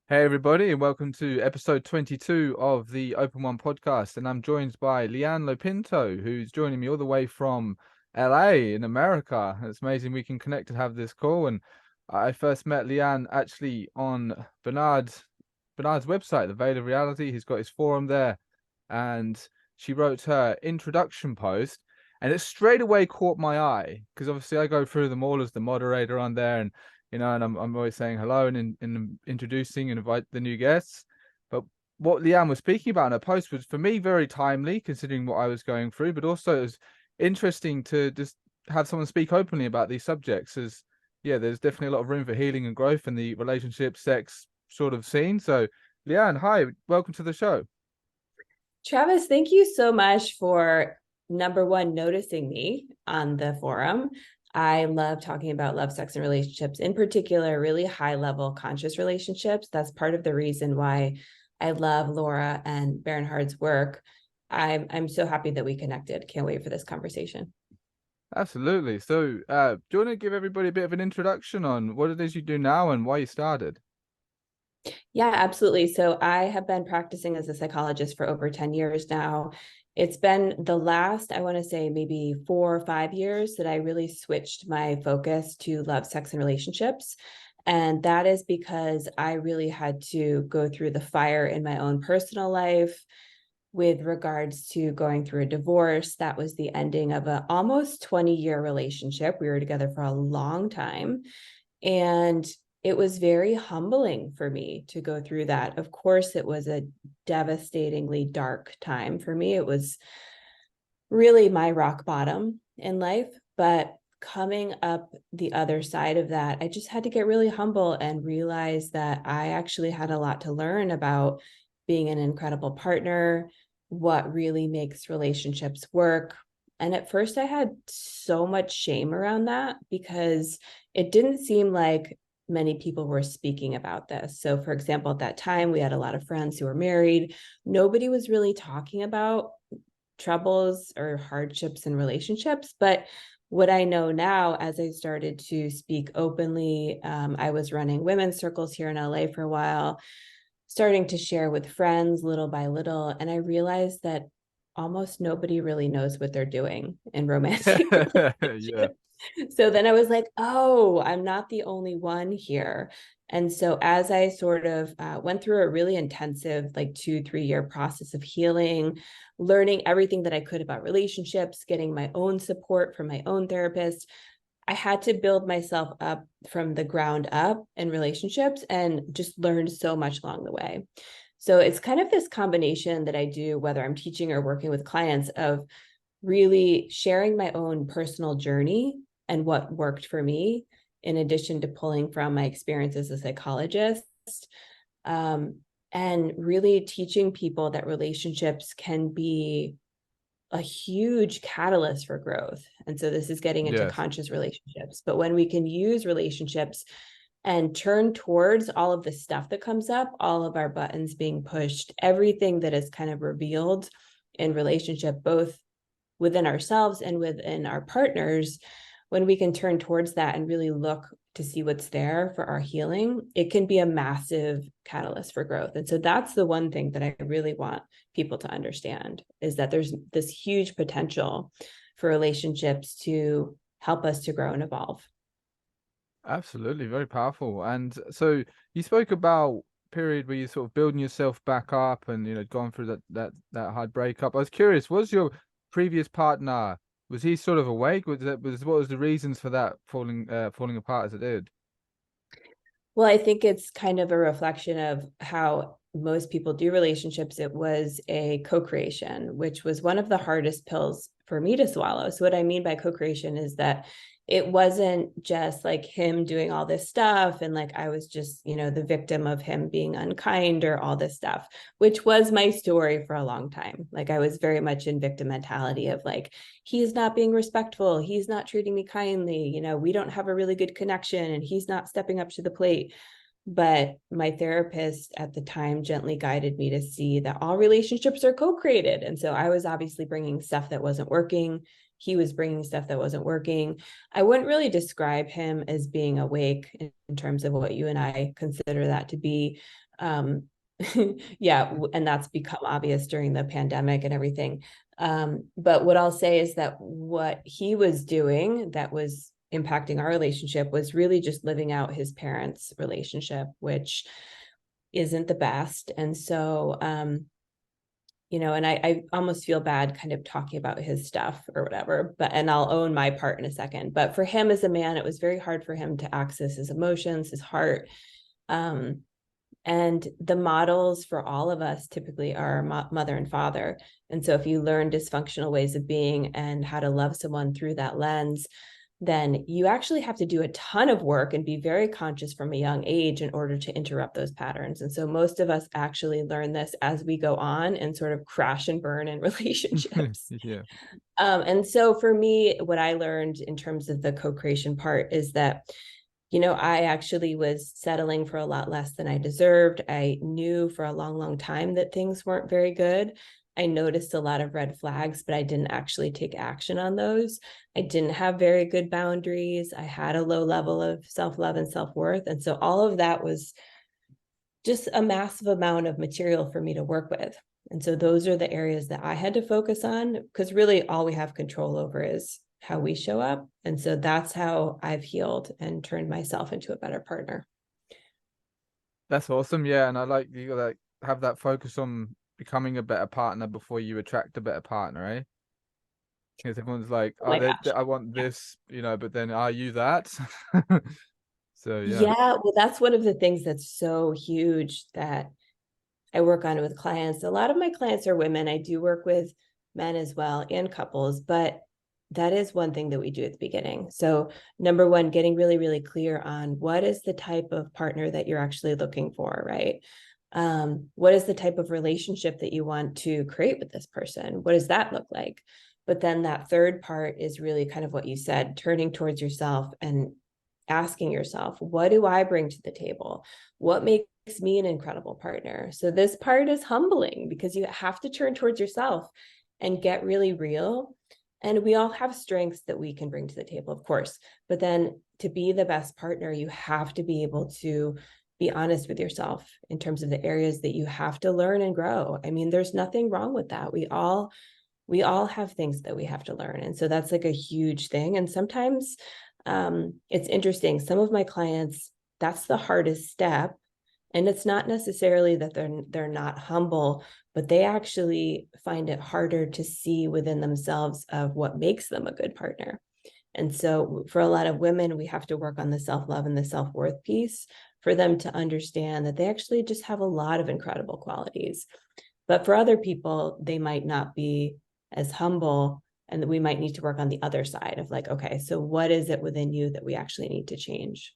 Hey everybody, and welcome to episode 22 of the Open One podcast. And I'm joined by Leigh-Anne LoPinto, who's joining me all the way from LA in America. It's amazing we can connect and have this call. And I first met Leigh-Anne actually on Bernard's website, The Veil of Reality. He's got his forum there, and she wrote her introduction post, and it straight away caught my eye because obviously I go through them all as the moderator on there, and and I'm always saying hello and introducing and invite the new guests. But what Leigh-Anne was speaking about in her post was for me very timely, considering what I was going through, but also it was interesting to just have someone speak openly about these subjects. As yeah, there's definitely a lot of room for healing and growth in the relationship, sex sort of scene. So, Leigh-Anne, hi, welcome to the show. Travis, thank you so much for number one, noticing me on the forum. I love talking about love, sex, and relationships, in particular, really high level conscious relationships. That's part of the reason why I love Laura and Bernhard's work. I'm so happy that we connected. Can't wait for this conversation. Absolutely. So, do you want to give everybody a bit of an introduction on what it is you do now and why you started? Yeah, absolutely. So I have been practicing as a psychologist for over 10 years now. It's been the last, I want to say maybe 4 or 5 years that I really switched my focus to love, sex, and relationships. And that is because I really had to go through the fire in my own personal life with regards to going through a divorce. That was the ending of an almost 20-year relationship. We were together for a long time. And it was very humbling for me to go through that. Of course, it was a devastatingly dark time for me. It was really my rock bottom in life. But coming up the other side of that, I just had to get really humble and realize that I actually had a lot to learn about being an incredible partner, what really makes relationships work. And at first, I had so much shame around that because it didn't seem like many people were speaking about this. So, for example, at that time, we had a lot of friends who were married. Nobody was really talking about troubles or hardships in relationships. But what I know now, as I started to speak openly, I was running women's circles here in LA for a while, starting to share with friends little by little. And I realized that almost nobody really knows what they're doing in romantic Yeah. relationships. So then I was like, oh, I'm not the only one here. And so as I sort of went through a really intensive, like 2, 3 year process of healing, learning everything that I could about relationships, getting my own support from my own therapist, I had to build myself up from the ground up in relationships and just learned so much along the way. So it's kind of this combination that I do, whether I'm teaching or working with clients, of really sharing my own personal journey and what worked for me, in addition to pulling from my experience as a psychologist, um, and really teaching people that relationships can be a huge catalyst for growth. And so this is getting into Yes. conscious relationships. But when we can use relationships and turn towards all of the stuff that comes up, all of our buttons being pushed, everything that is kind of revealed in relationship, both within ourselves and within our partners, when we can turn towards that and really look to see what's there for our healing, it can be a massive catalyst for growth. And so that's the one thing that I really want people to understand, is that there's this huge potential for relationships to help us to grow and evolve. Absolutely, very powerful. And so you spoke about period where you sort of building yourself back up and gone through that hard breakup. I was curious, was your previous partner, was he sort of awake? What was the reasons for that falling apart as it did? Well, I think it's kind of a reflection of how most people do relationships. It was a co-creation, which was one of the hardest pills for me to swallow. So what I mean by co-creation is that it wasn't just like him doing all this stuff and like I was just, the victim of him being unkind or all this stuff, which was my story for a long time. Like I was very much in victim mentality of like, he's not being respectful, he's not treating me kindly, we don't have a really good connection and he's not stepping up to the plate. But my therapist at the time gently guided me to see that all relationships are co-created. And so I was obviously bringing stuff that wasn't working. he was bringing stuff that wasn't working. I wouldn't really describe him as being awake in terms of what you and I consider that to be. Yeah, and that's become obvious during the pandemic and everything. But what I'll say is that what he was doing that was impacting our relationship was really just living out his parents' relationship, which isn't the best. And so, and I almost feel bad kind of talking about his stuff or whatever, and I'll own my part in a second. But for him as a man, it was very hard for him to access his emotions, his heart. And the models for all of us typically are mother and father. And so if you learn dysfunctional ways of being and how to love someone through that lens, then you actually have to do a ton of work and be very conscious from a young age in order to interrupt those patterns. And so most of us actually learn this as we go on and sort of crash and burn in relationships. Yeah. And so for me, what I learned in terms of the co-creation part is that, I actually was settling for a lot less than I deserved. I knew for a long, long time that things weren't very good. I noticed a lot of red flags, but I didn't actually take action on those. I didn't have very good boundaries. I had a low level of self-love and self-worth. And so all of that was just a massive amount of material for me to work with. And so those are the areas that I had to focus on, because really all we have control over is how we show up. And so that's how I've healed and turned myself into a better partner. That's awesome. Yeah. And I like you gotta have that focus on becoming a better partner before you attract a better partner, eh? Because everyone's like, Oh oh, my gosh. I want Yeah. this, but then are you that? So yeah. Yeah, well, that's one of the things that's so huge that I work on with clients. A lot of my clients are women. I do work with men as well and couples, but that is one thing that we do at the beginning. So, number one, getting really, really clear on what is the type of partner that you're actually looking for, right? What is the type of relationship that you want to create with this person? What does that look like? But then that third part is really kind of what you said, turning towards yourself and asking yourself, what do I bring to the table? What makes me an incredible partner? So this part is humbling because you have to turn towards yourself and get really real. And we all have strengths that we can bring to the table, of course. But then to be the best partner, you have to be able to be honest with yourself in terms of the areas that you have to learn and grow. I mean, there's nothing wrong with that. We all have things that we have to learn. And so that's like a huge thing. And sometimes it's interesting. Some of my clients, that's the hardest step. And it's not necessarily that they're not humble, but they actually find it harder to see within themselves of what makes them a good partner. And so for a lot of women, we have to work on the self-love and the self-worth piece for them to understand that they actually just have a lot of incredible qualities. But for other people, they might not be as humble, and we might need to work on the other side of like, okay, so what is it within you that we actually need to change?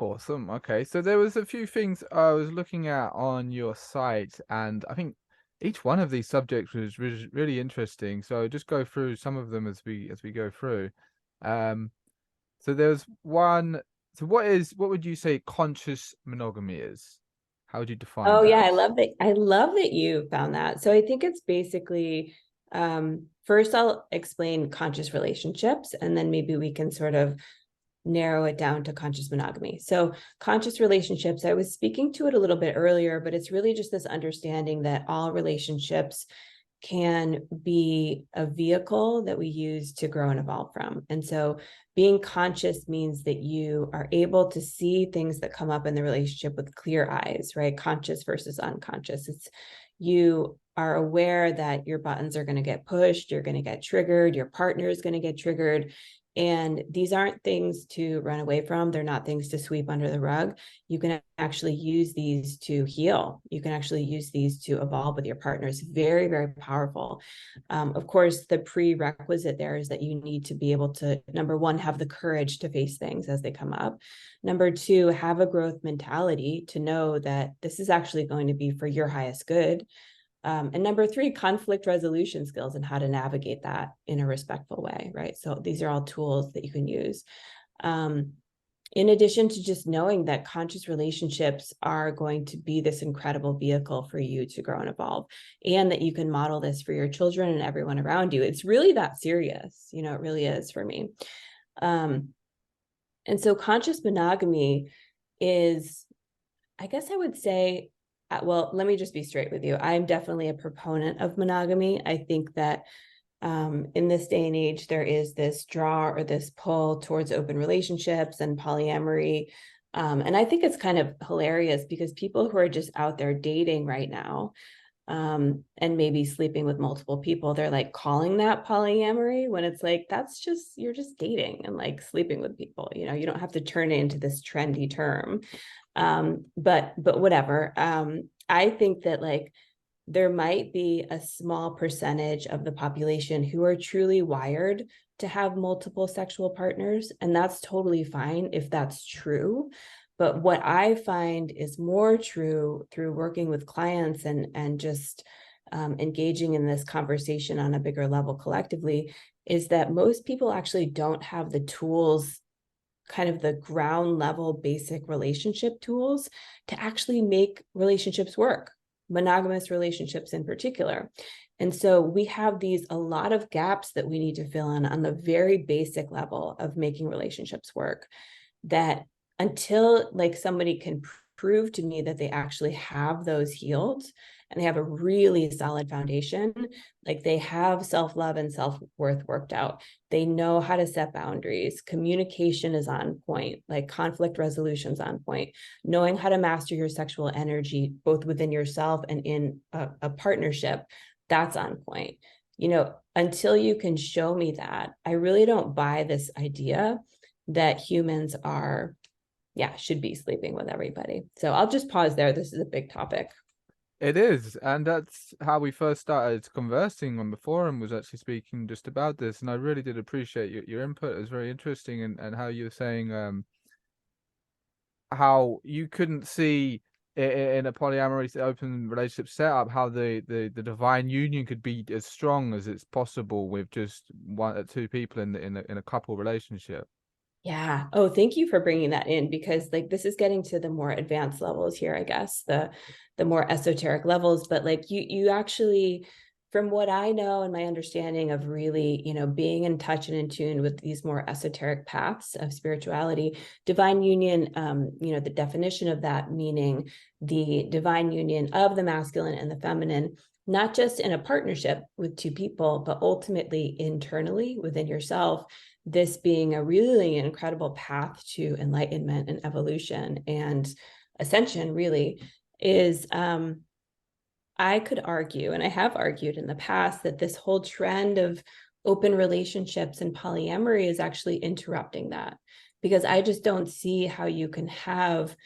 Awesome. Okay. So there was a few things I was looking at on your site, and I think each one of these subjects was really interesting. So just go through some of them as we go through. Um, so there's one. So what would you say conscious monogamy is? How would you define Oh yeah, that? I love that you found that. So I think it's basically first I'll explain conscious relationships, and then maybe we can sort of narrow it down to conscious monogamy. So conscious relationships, I was speaking to it a little bit earlier, but it's really just this understanding that all relationships can be a vehicle that we use to grow and evolve from. And so being conscious means that you are able to see things that come up in the relationship with clear eyes, right? Conscious versus unconscious. It's you are aware that your buttons are going to get pushed, you're going to get triggered, your partner is going to get triggered. And these aren't things to run away from. They're not things to sweep under the rug. You can actually use these to heal. You can actually use these to evolve with your partner. It's very, very powerful. Of course, the prerequisite there is that you need to be able to, number one, have the courage to face things as they come up. Number two, have a growth mentality to know that this is actually going to be for your highest good. And number three, conflict resolution skills and how to navigate that in a respectful way, right? So these are all tools that you can use. Um, in addition to just knowing that conscious relationships are going to be this incredible vehicle for you to grow and evolve, and that you can model this for your children and everyone around you. It's really that serious, it really is for me. And so conscious monogamy is, I guess I would say, well, let me just be straight with you. I'm definitely a proponent of monogamy. I think that in this day and age, there is this draw or this pull towards open relationships and polyamory. And I think it's kind of hilarious because people who are just out there dating right now, and maybe sleeping with multiple people, they're like calling that polyamory, when it's like, you're just dating and like sleeping with people. You don't have to turn it into this trendy term. But whatever. I think that like there might be a small percentage of the population who are truly wired to have multiple sexual partners, and that's totally fine if that's true. But what I find is more true through working with clients and just engaging in this conversation on a bigger level collectively is that most people actually don't have the tools, kind of the ground level basic relationship tools, to actually make relationships work, monogamous relationships in particular. And so we have a lot of gaps that we need to fill in on the very basic level of making relationships work, that until like somebody can prove to me that they actually have those healed and they have a really solid foundation, like they have self-love and self-worth worked out, they know how to set boundaries, communication is on point, like conflict resolution's on point, knowing how to master your sexual energy both within yourself and in a partnership, that's on point. Until you can show me that, I really don't buy this idea that humans should be sleeping with everybody. So I'll just pause there. This is a big topic. It is, and that's how we first started conversing on the forum, was actually speaking just about this, and I really did appreciate your input. It was very interesting, and how you were saying how you couldn't see in a polyamory open relationship setup how the divine union could be as strong as it's possible with just one or two people in a couple relationship. Yeah. Oh, thank you for bringing that in, because like this is getting to the more advanced levels here, I guess, the more esoteric levels. But like you actually, from what I know and my understanding of really, being in touch and in tune with these more esoteric paths of spirituality, divine union, the definition of that meaning the divine union of the masculine and the feminine, not just in a partnership with two people, but ultimately internally within yourself, this being a really incredible path to enlightenment and evolution and ascension, really is, I could argue, and I have argued in the past, that this whole trend of open relationships and polyamory is actually interrupting that, because I just don't see how you can have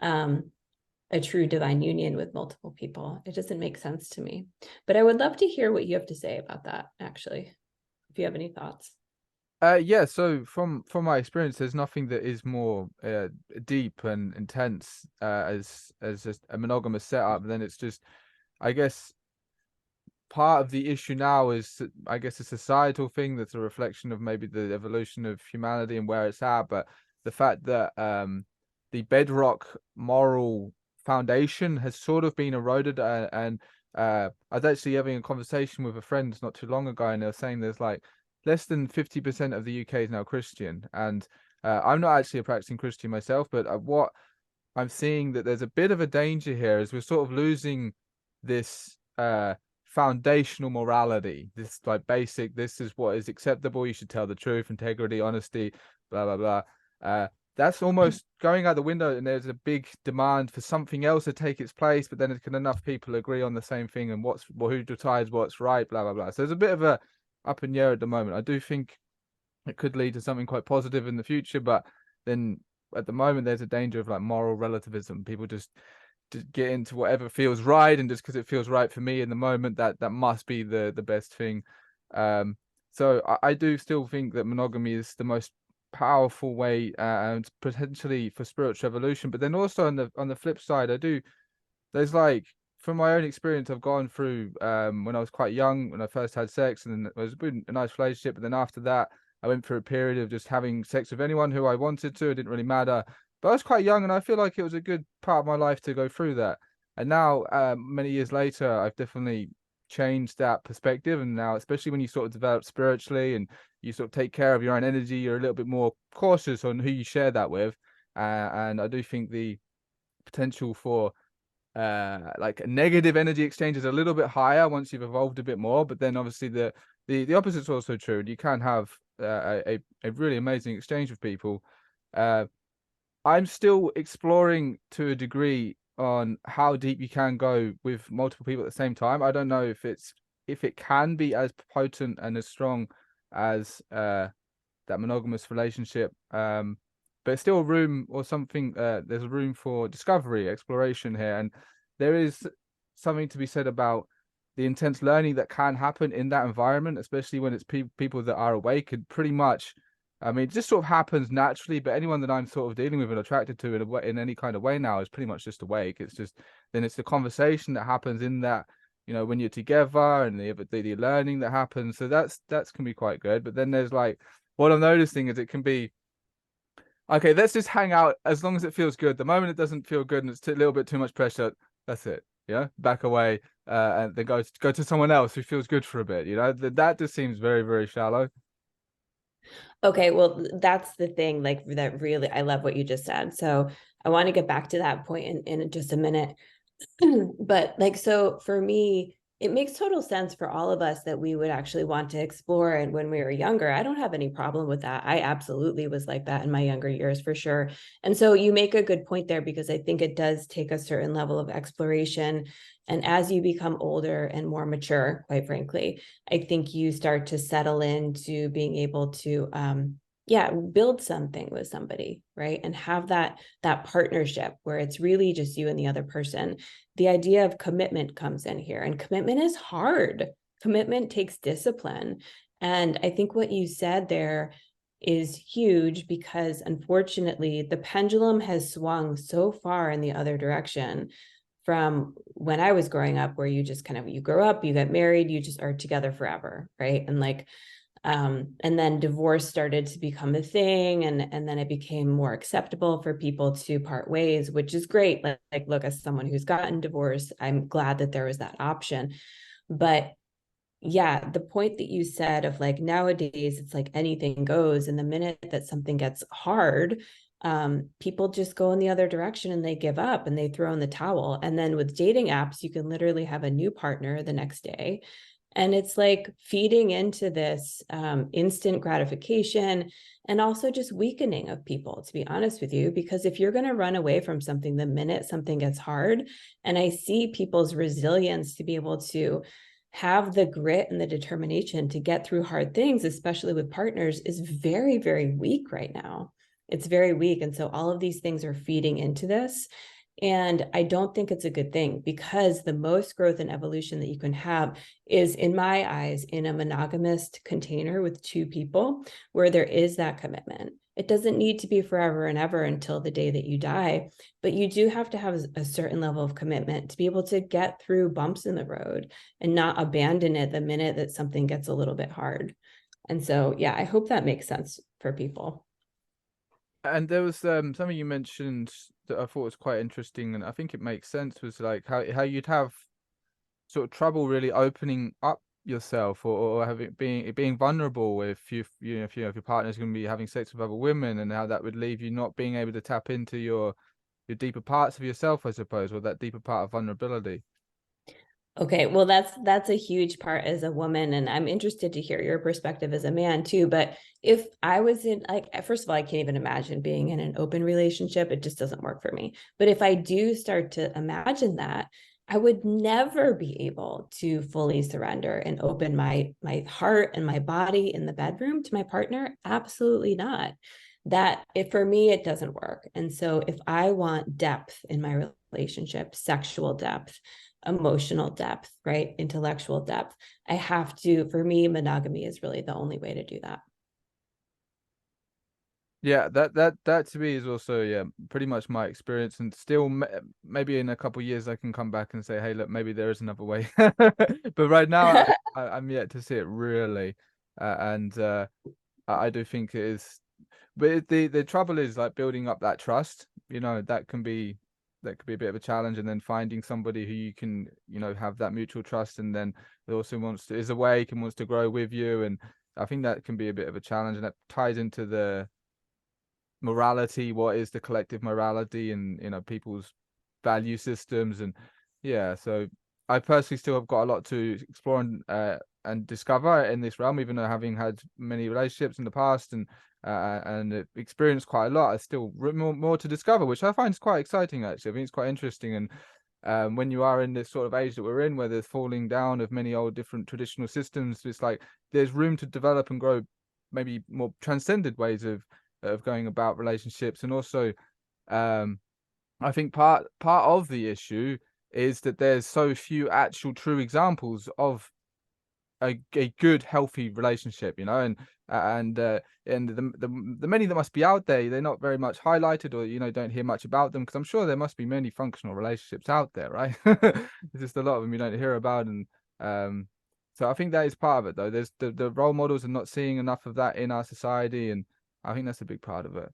a true divine union with multiple people. It doesn't make sense to me. But I would love to hear what you have to say about that, actually, if you have any thoughts. Yeah, so from my experience, there's nothing that is more deep and intense as just a monogamous setup. Then it's just, I guess, part of the issue now is, I guess, a societal thing that's a reflection of maybe the evolution of humanity and where it's at. But the fact that the bedrock moral foundation has sort of been eroded, and I was actually having a conversation with a friend not too long ago, and they were saying there's like less than 50% of the UK is now Christian, and I'm not actually a practicing Christian myself, but what I'm seeing that there's a bit of a danger here is we're sort of losing this foundational morality, this like basic, this is what is acceptable, you should tell the truth, integrity, honesty, blah blah blah. That's almost going out the window, and there's a big demand for something else to take its place, but then can enough people agree on the same thing, and who decides what's right, blah blah blah. So there's a bit of a up in the air at the moment. I do think it could lead to something quite positive in the future, but then at the moment there's a danger of like moral relativism. People just get into whatever feels right, and just because it feels right for me in the moment, that must be the best thing. So I do still think that monogamy is the most powerful way, and potentially for spiritual evolution. But then also on the flip side, there's like, from my own experience, I've gone through when I was quite young, when I first had sex, and then it was a nice relationship, but then after that I went through a period of just having sex with anyone who I wanted to. It didn't really matter. But I was quite young, and I feel like it was a good part of my life to go through that. And now, many years later, I've definitely changed that perspective. And now, especially when you sort of develop spiritually and you sort of take care of your own energy, you're a little bit more cautious on who you share that with. And I do think the potential for like a negative energy exchange is a little bit higher once you've evolved a bit more. But then obviously the opposite's also true. You can have a really amazing exchange with people. Uh, I'm still exploring to a degree on how deep you can go with multiple people at the same time. I don't know if it can be as potent and as strong as that monogamous relationship. But it's still room or something. There's a room for discovery, exploration here, and there is something to be said about the intense learning that can happen in that environment, especially when it's people that are awake and pretty much. I mean, it just sort of happens naturally. But anyone that I'm sort of dealing with and attracted to in a way, in any kind of way now is pretty much just awake. It's just then it's the conversation that happens in that when you're together and the learning that happens. So that's can be quite good. But then there's like what I'm noticing is it can be okay. Let's just hang out as long as it feels good. The moment it doesn't feel good and it's a little bit too much pressure, that's it. Yeah, back away, and then go to someone else who feels good for a bit. That just seems very very shallow. Okay, well, that's the thing, like that really, I love what you just said. So I want to get back to that point in just a minute. But like, so for me, it makes total sense for all of us that we would actually want to explore. And when we were younger, I don't have any problem with that. I absolutely was like that in my younger years for sure. And so you make a good point there because I think it does take a certain level of exploration. And as you become older and more mature, quite frankly, I think you start to settle into being able to yeah, build something with somebody, right? And have that partnership where it's really just you and the other person. The idea of commitment comes in here, and commitment is hard. Commitment takes discipline. And I think what you said there is huge because unfortunately the pendulum has swung so far in the other direction from when I was growing up, where you just kind of, you grow up, you get married, you just are together forever, right? And like and then divorce started to become a thing, and then it became more acceptable for people to part ways, which is great. Like look, as someone who's gotten divorced, I'm glad that there was that option. But yeah, the point that you said of like nowadays it's like anything goes, and the minute that something gets hard, people just go in the other direction and they give up and they throw in the towel. And then with dating apps, you can literally have a new partner the next day, and it's like feeding into this instant gratification, and also just weakening of people, to be honest with you. Because if you're going to run away from something the minute something gets hard, and I see people's resilience to be able to have the grit and the determination to get through hard things, especially with partners, is very, very weak right now. It's very weak. And so all of these things are feeding into this. And I don't think it's a good thing, because the most growth and evolution that you can have is, in my eyes, in a monogamous container with two people where there is that commitment. It doesn't need to be forever and ever until the day that you die, but you do have to have a certain level of commitment to be able to get through bumps in the road and not abandon it the minute that something gets a little bit hard. And so, yeah, I hope that makes sense for people. And there was something you mentioned that I thought was quite interesting, and I think it makes sense. Was like how you'd have sort of trouble really opening up yourself, or having being vulnerable if your partner's going to be having sex with other women, and how that would leave you not being able to tap into your deeper parts of yourself, I suppose, or that deeper part of vulnerability. Okay, well, that's a huge part as a woman, and I'm interested to hear your perspective as a man too. But if I was in, like, first of all, I can't even imagine being in an open relationship. It just doesn't work for me. But if I do start to imagine that, I would never be able to fully surrender and open my heart and my body in the bedroom to my partner. Absolutely not. That if for me it doesn't work. And so if I want depth in my relationship, sexual depth, emotional depth, right? Intellectual depth. I have to, for me, monogamy is really the only way to do that. Yeah, that to me is also pretty much my experience, and still maybe in a couple of years I can come back and say, hey, look, maybe there is another way. But right now I'm yet to see it really, and I do think it is. But the trouble is like building up that trust. That could be a bit of a challenge, and then finding somebody who you can, have that mutual trust, and then they also is awake and wants to grow with you. And I think that can be a bit of a challenge, and that ties into the morality. What is the collective morality, and people's value systems. And yeah, so I personally still have got a lot to explore and discover in this realm, even though having had many relationships in the past and experienced quite a lot. I still more to discover, which I find is quite exciting. Actually, I think it's quite interesting. And when you are in this sort of age that we're in, where there's falling down of many old different traditional systems, it's like there's room to develop and grow maybe more transcended ways of going about relationships. And also, um I think part of the issue is that there's so few actual true examples of a good healthy relationship, and the many that must be out there, they're not very much highlighted, or don't hear much about them, because I'm sure there must be many functional relationships out there, right? There's just a lot of them you don't hear about. And um so I think that is part of it, though. There's the role models are not seeing enough of that in our society, and I think that's a big part of it.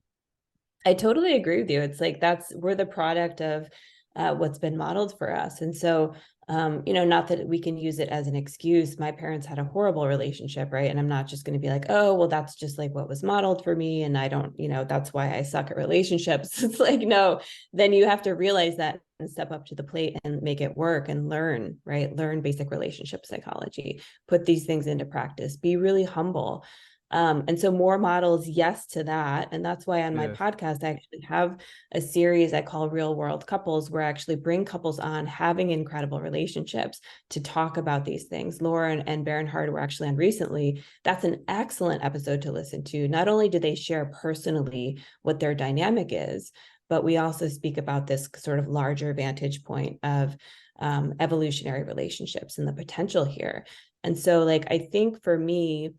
I totally agree with you. It's like we're the product of what's been modeled for us. And so, not that we can use it as an excuse. My parents had a horrible relationship, right? And I'm not just going to be like, oh, well, that's just like what was modeled for me. And I don't, that's why I suck at relationships. It's like, no, then you have to realize that and step up to the plate and make it work and learn, right? Learn basic relationship psychology, put these things into practice, be really humble. And so more models, yes to that. And that's why on my Yes. podcast, I actually have a series I call Real World Couples, where I actually bring couples on having incredible relationships to talk about these things. Lauren and Bernhard were actually on recently. That's an excellent episode to listen to. Not only do they share personally what their dynamic is, but we also speak about this sort of larger vantage point of evolutionary relationships and the potential here. And so, like, I think for me,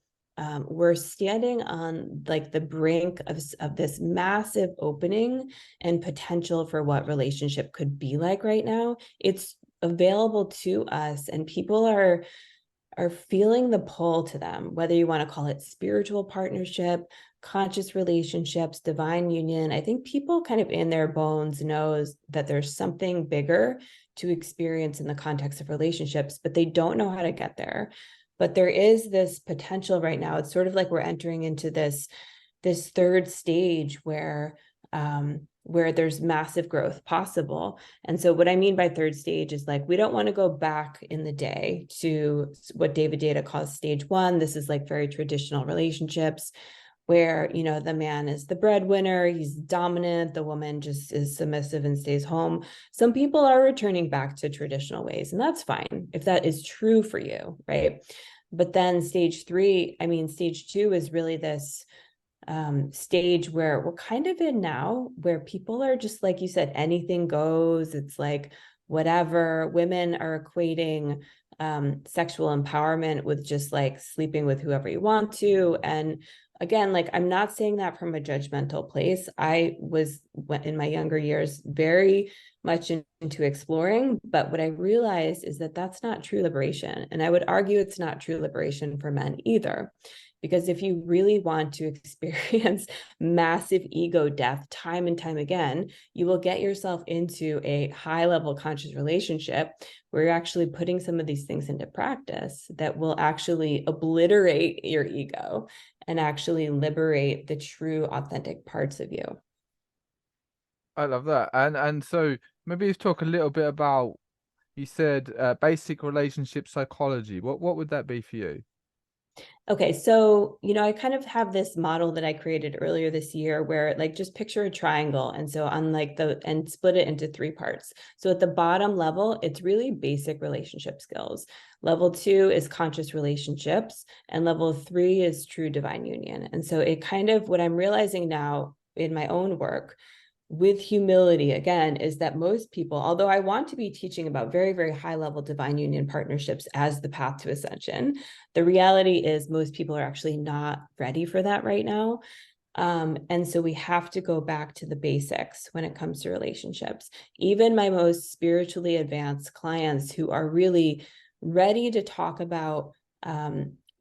we're standing on like the brink of this massive opening and potential for what relationship could be like right now. It's available to us, and people are feeling the pull to them, whether you want to call it spiritual partnership, conscious relationships, divine union. I think people kind of in their bones knows that there's something bigger to experience in the context of relationships, but they don't know how to get there. But there is this potential right now. It's sort of like we're entering into this third stage where there's massive growth possible. And so what I mean by third stage is, like, we don't want to go back in the day to what David Deida calls stage one. This is like very traditional relationships where, the man is the breadwinner, he's dominant, the woman just is submissive and stays home. Some people are returning back to traditional ways, and that's fine if that is true for you, right? But then stage two is really this stage where we're kind of in now, where people are just, like you said, anything goes. It's like whatever. Women are equating sexual empowerment with just like sleeping with whoever you want to. And again, like, I'm not saying that from a judgmental place. I was, in my younger years, very much into exploring, but what I realized is that that's not true liberation. And I would argue it's not true liberation for men either. Because if you really want to experience massive ego death time and time again, you will get yourself into a high level conscious relationship where you're actually putting some of these things into practice that will actually obliterate your ego and actually liberate the true authentic parts of you. I love that. And so maybe let's talk a little bit about, you said basic relationship psychology. What would that be for you? Okay, so, I kind of have this model that I created earlier this year where, like, just picture a triangle. And so on and split it into three parts. So at the bottom level, it's really basic relationship skills. Level 2 is conscious relationships, and level 3 is true divine union. And so it kind of, what I'm realizing now in my own work, with humility, again, is that most people, although I want to be teaching about very, very high level divine union partnerships as the path to ascension, the reality is most people are actually not ready for that right now. And so we have to go back to the basics when it comes to relationships. Even my most spiritually advanced clients who are really ready to talk about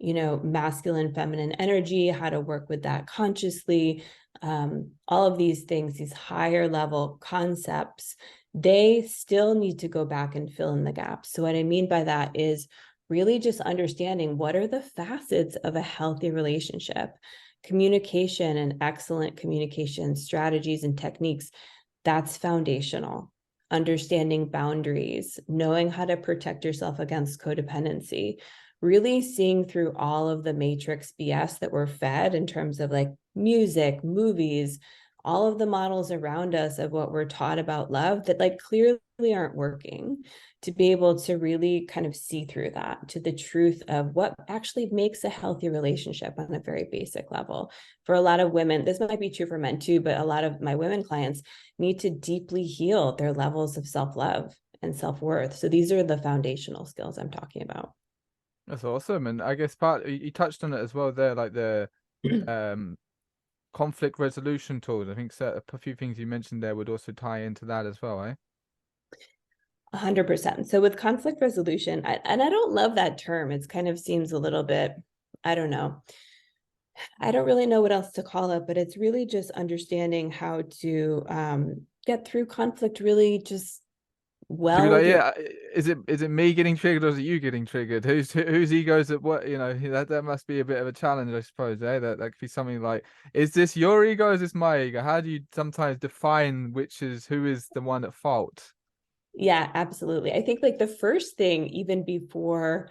masculine, feminine energy, how to work with that consciously, all of these things, these higher level concepts, they still need to go back and fill in the gaps. So what I mean by that is really just understanding what are the facets of a healthy relationship. Communication and excellent communication strategies and techniques, that's foundational. Understanding boundaries, knowing how to protect yourself against codependency, really seeing through all of the matrix BS that we're fed in terms of like music, movies, all of the models around us of what we're taught about love that like clearly aren't working, to be able to really kind of see through that to the truth of what actually makes a healthy relationship on a very basic level. For a lot of women, this might be true for men too, but a lot of my women clients need to deeply heal their levels of self-love and self-worth. So these are the foundational skills I'm talking about. That's awesome. And I guess you touched on it as well there, like the um conflict resolution tools. I think a few things you mentioned there would also tie into that as well, eh? 100%. So with conflict resolution, and I don't love that term. It kind of seems a little bit, I don't know. I don't really know what else to call it, but it's really just understanding how to get through conflict really just To be well like, with your. yeah, is it me getting triggered or is it you getting triggered? Whose egos at what? That must be a bit of a challenge, I suppose. That could be something like, is this your ego? Or is this my ego? How do you sometimes define who is the one at fault? Yeah, absolutely. I think like the first thing, even before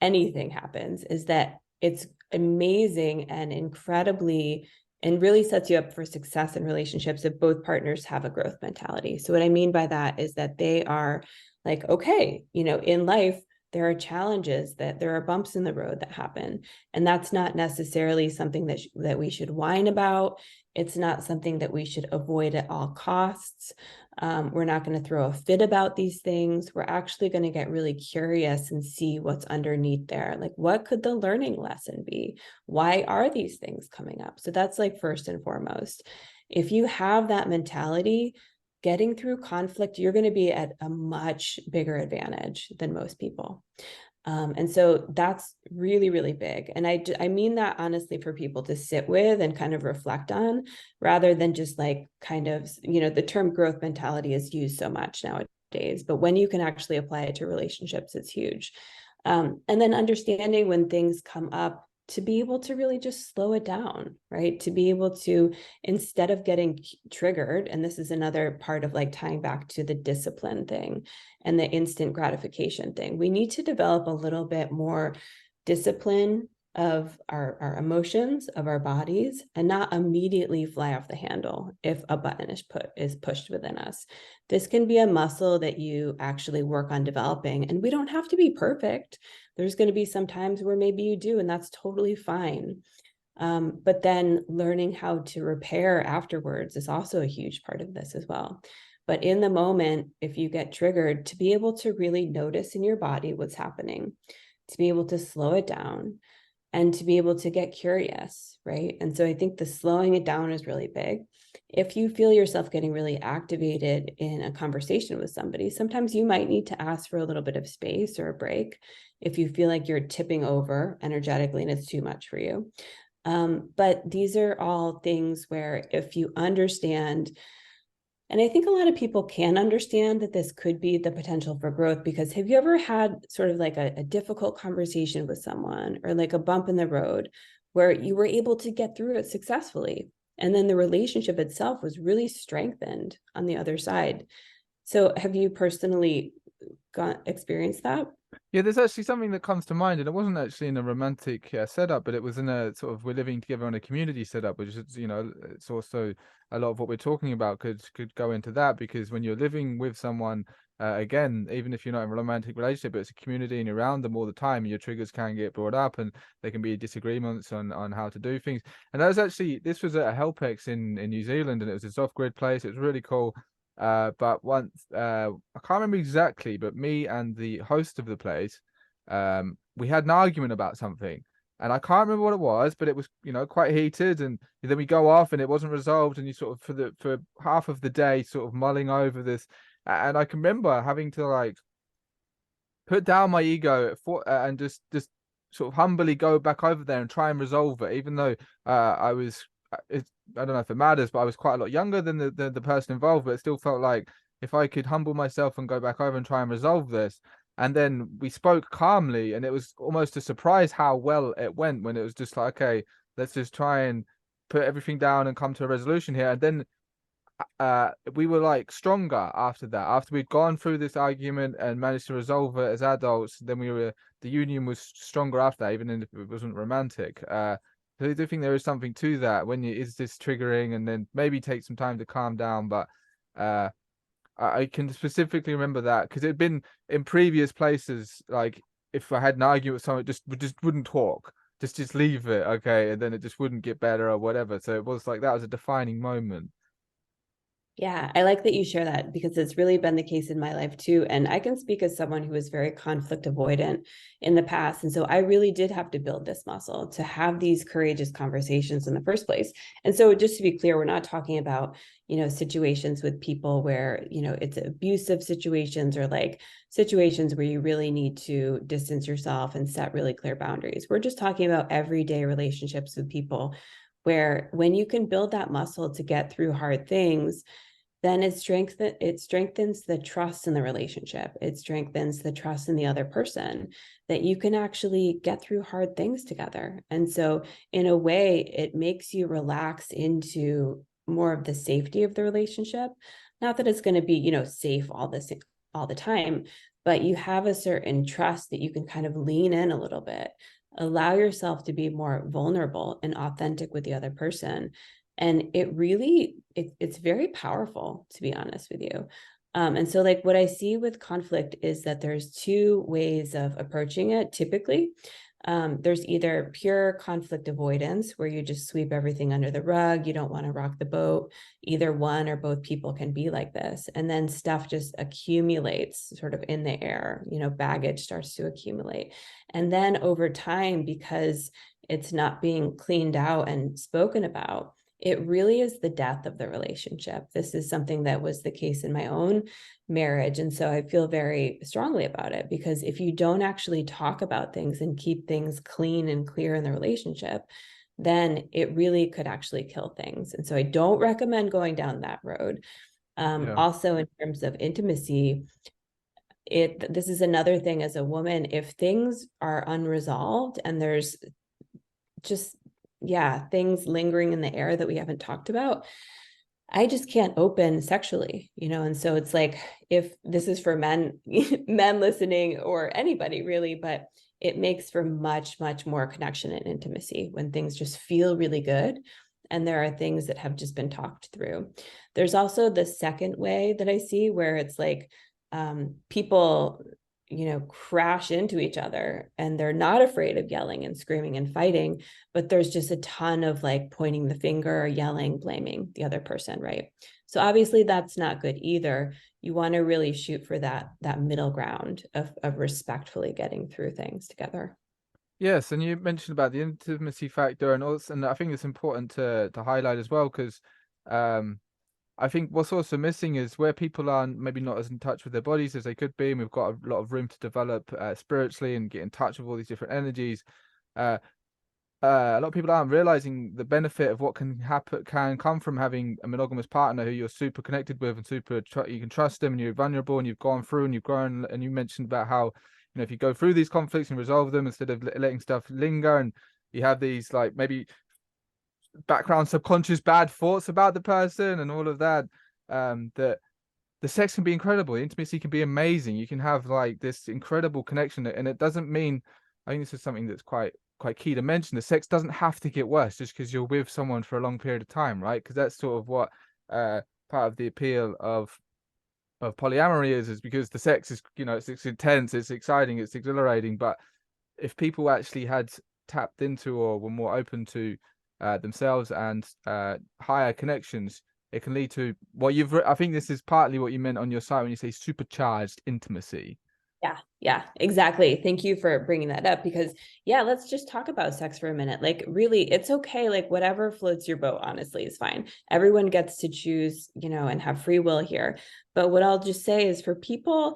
anything happens, is that it's amazing and incredibly and really sets you up for success in relationships if both partners have a growth mentality. So what I mean by that is that they are like, okay, in life there are challenges, that there are bumps in the road that happen, and that's not necessarily something that we should whine about. It's not something that we should avoid at all costs. We're not going to throw a fit about these things. We're actually going to get really curious and see what's underneath there. Like, what could the learning lesson be? Why are these things coming up? So that's like first and foremost. If you have that mentality, getting through conflict, you're going to be at a much bigger advantage than most people. And so that's really, really big. And I mean that honestly for people to sit with and kind of reflect on, rather than just like kind of, the term growth mentality is used so much nowadays, but when you can actually apply it to relationships, it's huge. And then understanding when things come up, to be able to really just slow it down, right? To be able to, instead of getting triggered, and this is another part of like tying back to the discipline thing and the instant gratification thing, we need to develop a little bit more discipline of our emotions, of our bodies, and not immediately fly off the handle if a button is pushed within us. This can be a muscle that you actually work on developing, and we don't have to be perfect. There's going to be some times where maybe you do, and that's totally fine. But then learning how to repair afterwards is also a huge part of this as well. But in the moment, if you get triggered, to be able to really notice in your body what's happening, to be able to slow it down, and to be able to get curious, right? And so I think the slowing it down is really big. If you feel yourself getting really activated in a conversation with somebody, sometimes you might need to ask for a little bit of space or a break if you feel like you're tipping over energetically and it's too much for you. But these are all things where if you understand, and I think a lot of people can understand that this could be the potential for growth, because have you ever had sort of like a difficult conversation with someone, or like a bump in the road where you were able to get through it successfully, and then the relationship itself was really strengthened on the other side? So have you personally experienced that? Yeah, there's actually something that comes to mind, and it wasn't actually in a romantic setup, but it was in a sort of, we're living together in a community setup, which is, it's also a lot of what we're talking about could go into that, because when you're living with someone, again, even if you're not in a romantic relationship, but it's a community and you're around them all the time, your triggers can get brought up, and there can be disagreements on how to do things. And this was at a Helpex in New Zealand, and it was a soft grid place. It was really cool. But once I can't remember exactly, but me and the host of the place, we had an argument about something, and I can't remember what it was, but it was quite heated, and then we go off, and it wasn't resolved, and you sort of for half of the day sort of mulling over this, and I can remember having to like put down my ego and just sort of humbly go back over there and try and resolve it, even though I was, I don't know if it matters, but I was quite a lot younger than the person involved, but it still felt like if I could humble myself and go back over and try and resolve this. And then we spoke calmly, and it was almost a surprise how well it went when it was just like, okay, let's just try and put everything down and come to a resolution here. And then we were like stronger after that. After we'd gone through this argument and managed to resolve it as adults, then the union was stronger after that, even if it wasn't romantic. So I do think there is something to that when is this triggering, and then maybe take some time to calm down. But uh, I can specifically remember that because it'd been in previous places. Like if I had an argument with someone, just wouldn't talk, just leave it, okay, and then it just wouldn't get better or whatever. So it was like that was a defining moment. Yeah, I like that you share that because it's really been the case in my life too. And I can speak as someone who was very conflict avoidant in the past. And so I really did have to build this muscle to have these courageous conversations in the first place. And so just to be clear, we're not talking about, situations with people where, it's abusive situations or like situations where you really need to distance yourself and set really clear boundaries. We're just talking about everyday relationships with people where when you can build that muscle to get through hard things, then it strengthens the trust in the relationship. It strengthens the trust in the other person that you can actually get through hard things together. And so in a way, it makes you relax into more of the safety of the relationship. Not that it's going to be, safe all the time, but you have a certain trust that you can kind of lean in a little bit, allow yourself to be more vulnerable and authentic with the other person. And it's very powerful, to be honest with you. And so like what I see with conflict is that there's two ways of approaching it typically. There's either pure conflict avoidance, where you just sweep everything under the rug, you don't want to rock the boat. Either one or both people can be like this. And then stuff just accumulates sort of in the air, baggage starts to accumulate. And then over time, because it's not being cleaned out and spoken about, it really is the death of the relationship. This is something that was the case in my own marriage. And so I feel very strongly about it, because if you don't actually talk about things and keep things clean and clear in the relationship, then it really could actually kill things. And so I don't recommend going down that road. Yeah. Also, in terms of intimacy, this is another thing as a woman, if things are unresolved and there's just things lingering in the air that we haven't talked about, I just can't open sexually, and so it's like, if this is for men men listening, or anybody really, but it makes for much, much more connection and intimacy when things just feel really good and there are things that have just been talked through. There's also the second way that I see, where it's like people crash into each other and they're not afraid of yelling and screaming and fighting, but there's just a ton of like pointing the finger, yelling, blaming the other person, right? So obviously that's not good either. You want to really shoot for that middle ground of respectfully getting through things together. Yes, and you mentioned about the intimacy factor, and also, and I think it's important to highlight as well, because um I think what's also missing is where people are maybe not as in touch with their bodies as they could be, and we've got a lot of room to develop spiritually and get in touch with all these different energies. Uh, a lot of people aren't realizing the benefit of what can come from having a monogamous partner who you're super connected with and you can trust them, and you're vulnerable, and you've gone through and you've grown. And you mentioned about how, if you go through these conflicts and resolve them instead of letting stuff linger, and you have these like maybe background subconscious bad thoughts about the person and all of that, that the sex can be incredible, the intimacy can be amazing, you can have like this incredible connection. And it doesn't mean, I think this is something that's quite key to mention, the sex doesn't have to get worse just because you're with someone for a long period of time, right? Because that's sort of what part of the appeal of polyamory is because the sex is, it's intense, it's exciting, it's exhilarating. But if people actually had tapped into or were more open to themselves and higher connections, it can lead to what I think this is partly what you meant on your site when you say supercharged intimacy. Yeah, exactly. Thank you for bringing that up, because let's just talk about sex for a minute. Like, really, it's okay. Like, whatever floats your boat, honestly, is fine. Everyone gets to choose, and have free will here. But what I'll just say is for people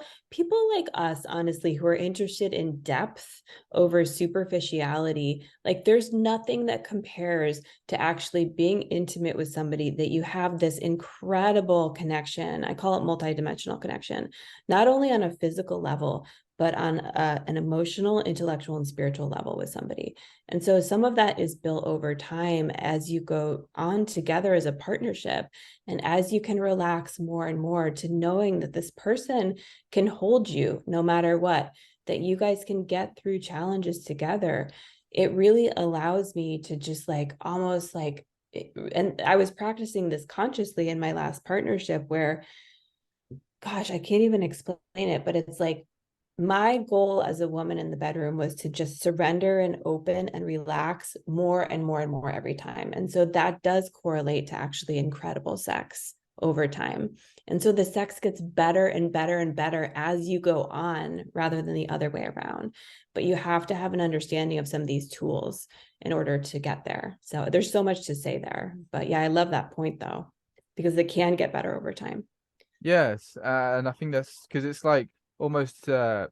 like us, honestly, who are interested in depth over superficiality, like there's nothing that compares to actually being intimate with somebody that you have this incredible connection. I call it multidimensional connection, not only on a physical level, but on an emotional, intellectual, and spiritual level with somebody. And so some of that is built over time as you go on together as a partnership. And as you can relax more and more to knowing that this person can hold you no matter what, that you guys can get through challenges together, it really allows me to just like almost like, and I was practicing this consciously in my last partnership where, gosh, I can't even explain it, but it's like my goal as a woman in the bedroom was to just surrender and open and relax more and more and more every time. And so that does correlate to actually incredible sex over time. And so the sex gets better and better and better as you go on rather than the other way around. But you have to have an understanding of some of these tools in order to get there. So there's so much to say there. But yeah, I love that point though, because it can get better over time. Yes, and I think that's because it's like almost a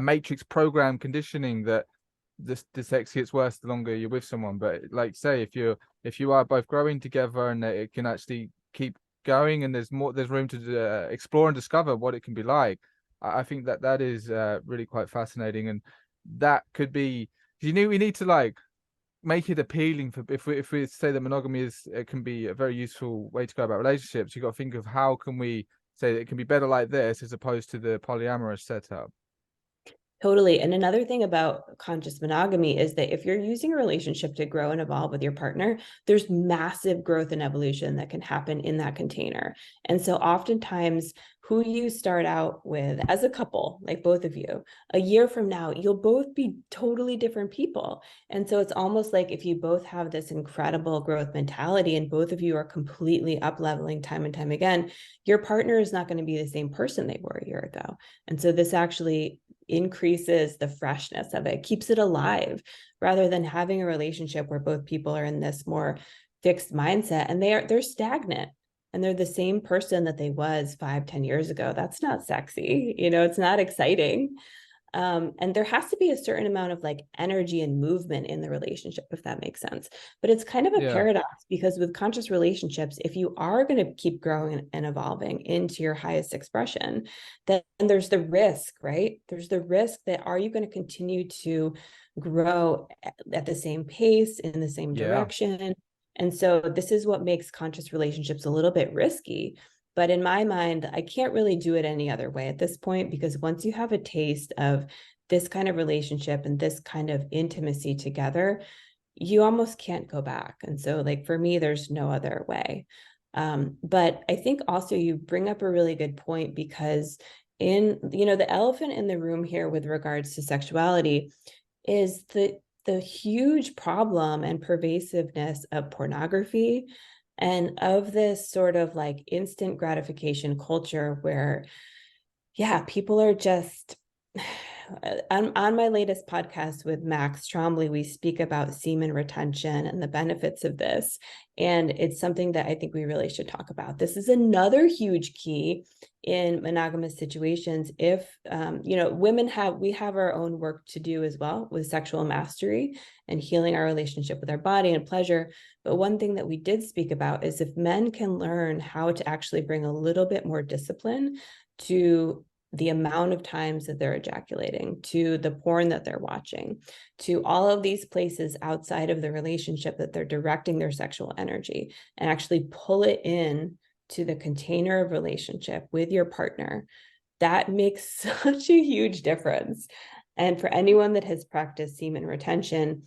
matrix program conditioning that the sex gets worse the longer you're with someone. But like say if you are both growing together and it can actually keep going and there's room to explore and discover what it can be like. I think that that is really quite fascinating, and that could be we need to like make it appealing for if we say that monogamy is it can be a very useful way to go about relationships. You got to think of how can we say that it can be better like this as opposed to the polyamorous setup. Totally. And another thing about conscious monogamy is that if you're using a relationship to grow and evolve with your partner, there's massive growth and evolution that can happen in that container. And so oftentimes who you start out with as a couple, like both of you, a year from now, you'll both be totally different people. And so it's almost like if you both have this incredible growth mentality and both of you are completely up leveling time and time again, your partner is not going to be the same person they were a year ago. And so this actually increases the freshness of it, keeps it alive, rather than having a relationship where both people are in this more fixed mindset and they're stagnant and they're the same person that they was 5-10 years ago. That's not sexy, it's not exciting. And there has to be a certain amount of like energy and movement in the relationship, if that makes sense. But it's kind of a Yeah, paradox because with conscious relationships, if you are going to keep growing and evolving into your highest expression, then there's the risk, right? There's the risk that are you going to continue to grow at the same pace, in the same yeah, direction? And so this is what makes conscious relationships a little bit risky. But in my mind, I can't really do it any other way at this point, because once you have a taste of this kind of relationship and this kind of intimacy together, you almost can't go back. And so, like, for me, there's no other way. But I think also you bring up a really good point, because the elephant in the room here with regards to sexuality is the huge problem and pervasiveness of pornography and of this sort of like instant gratification culture where, yeah, people are just on my latest podcast with Max Trombley, we speak about semen retention and the benefits of this. And it's something that I think we really should talk about. This is another huge key in monogamous situations. If, women we have our own work to do as well with sexual mastery and healing our relationship with our body and pleasure. But one thing that we did speak about is if men can learn how to actually bring a little bit more discipline to the amount of times that they're ejaculating, to the porn that they're watching, to all of these places outside of the relationship that they're directing their sexual energy, and actually pull it in to the container of relationship with your partner, that makes such a huge difference. And for anyone that has practiced semen retention,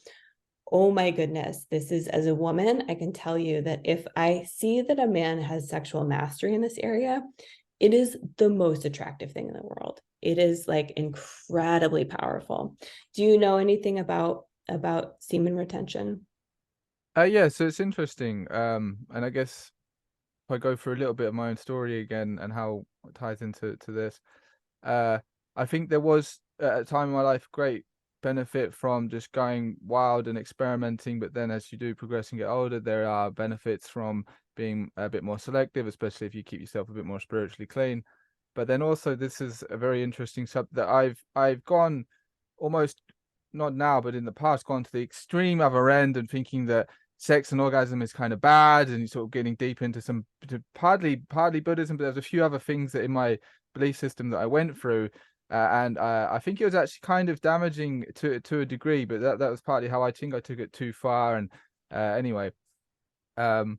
oh my goodness, this is, as a woman, I can tell you that if I see that a man has sexual mastery in this area, it is the most attractive thing in the world. It is like incredibly powerful. Do you know anything about semen retention? yeah. So it's interesting. And I guess if I go through a little bit of my own story again and how it ties into this, uh, I think there was at a time in my life great benefit from just going wild and experimenting. But then as you do progress and get older, there are benefits from being a bit more selective, especially if you keep yourself a bit more spiritually clean. But then also this is a very interesting subject that I've gone almost, not now, but in the past, gone to the extreme other end and thinking that sex and orgasm is kind of bad, and sort of getting deep into some partly Buddhism, but there's a few other things that in my belief system that I went through. And I think it was actually kind of damaging to a degree, but that was partly how I think I took it too far. And anyway, um,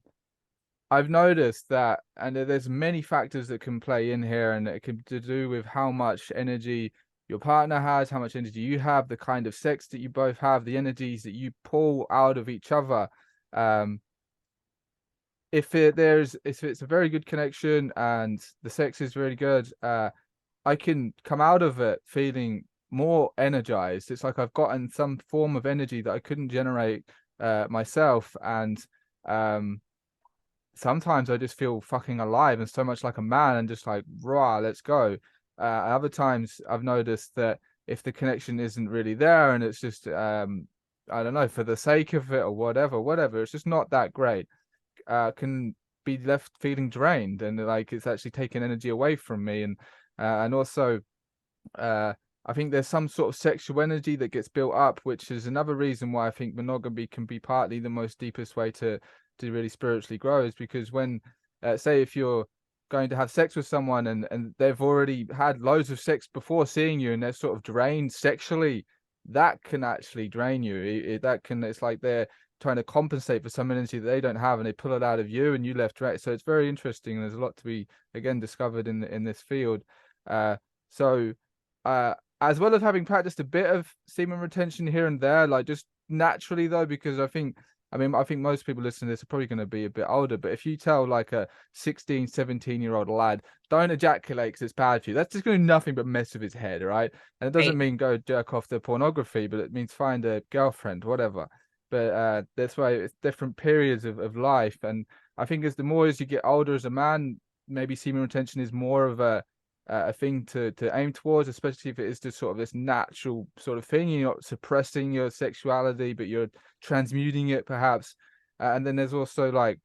I've noticed that, and there's many factors that can play in here, and it can to do with how much energy your partner has, how much energy you have, the kind of sex that you both have, the energies that you pull out of each other. Um, if it's a very good connection and the sex is really good, I can come out of it feeling more energized. It's like I've gotten some form of energy that I couldn't generate myself, and um sometimes I just feel fucking alive and so much like a man and just like, rah, let's go. Other times I've noticed that if the connection isn't really there and it's just, I don't know, for the sake of it or whatever, it's just not that great, can be left feeling drained and like it's actually taking energy away from me. And also, uh, I think there's some sort of sexual energy that gets built up, which is another reason why I think monogamy can be partly the most deepest way to really spiritually grow, is because when, say, if you're going to have sex with someone and they've already had loads of sex before seeing you and they're sort of drained sexually, that can actually drain you. It's like they're trying to compensate for some energy that they don't have and they pull it out of you and you left right. So it's very interesting. And there's a lot to be again discovered in this field. So uh as well as having practiced a bit of semen retention here and there, like just naturally though, because I think most people listening to this are probably going to be a bit older, but if you tell like a 16, 17-year-old lad, don't ejaculate because it's bad for you, that's just going to do nothing but mess with his head, right? And it doesn't Right. mean go jerk off to pornography, but it means find a girlfriend, whatever. But that's why it's different periods of life. And I think as the more as you get older as a man, maybe semen retention is more of a thing to aim towards, especially if it is just sort of this natural sort of thing. You're not suppressing your sexuality, but you're transmuting it perhaps. And then there's also like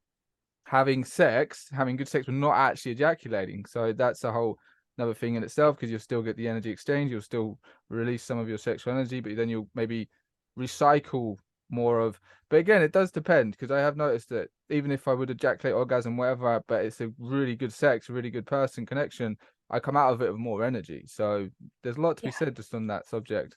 having good sex, but not actually ejaculating. So that's a whole another thing in itself, because you'll still get the energy exchange, you'll still release some of your sexual energy, but then you'll maybe recycle more of. But again, it does depend, because I have noticed that even if I would ejaculate, orgasm, whatever, but it's a really good sex, a really good person connection, I come out of it with more energy. So there's a lot to be Yeah. said just on that subject.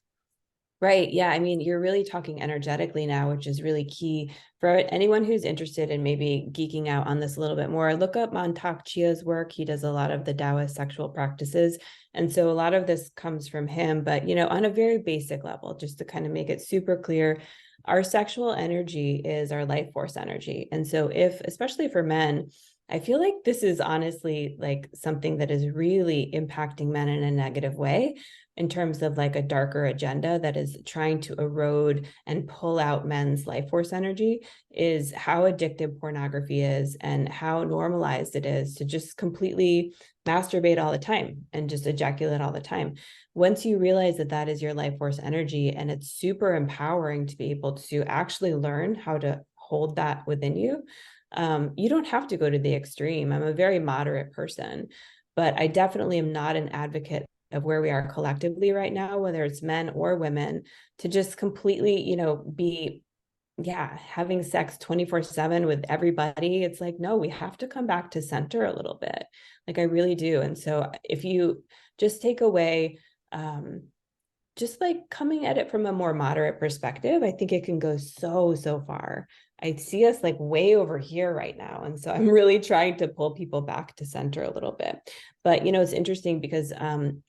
Right. Yeah. I mean, you're really talking energetically now, which is really key for anyone who's interested in maybe geeking out on this a little bit more. Look up Mantak Chia's work. He does a lot of the Taoist sexual practices. And so a lot of this comes from him, but, on a very basic level, just to kind of make it super clear, our sexual energy is our life force energy. And so especially for men, I feel like this is honestly like something that is really impacting men in a negative way, in terms of like a darker agenda that is trying to erode and pull out men's life force energy, is how addictive pornography is and how normalized it is to just completely masturbate all the time and just ejaculate all the time. Once you realize that that is your life force energy, and it's super empowering to be able to actually learn how to hold that within you, you don't have to go to the extreme. I'm a very moderate person, but I definitely am not an advocate of where we are collectively right now, whether it's men or women, to just completely, be, having sex 24/7 with everybody. It's like, no, we have to come back to center a little bit. Like I really do. And so if you just take away, just like coming at it from a more moderate perspective, I think it can go so far. I see us like way over here right now. And so I'm really trying to pull people back to center a little bit. But it's interesting because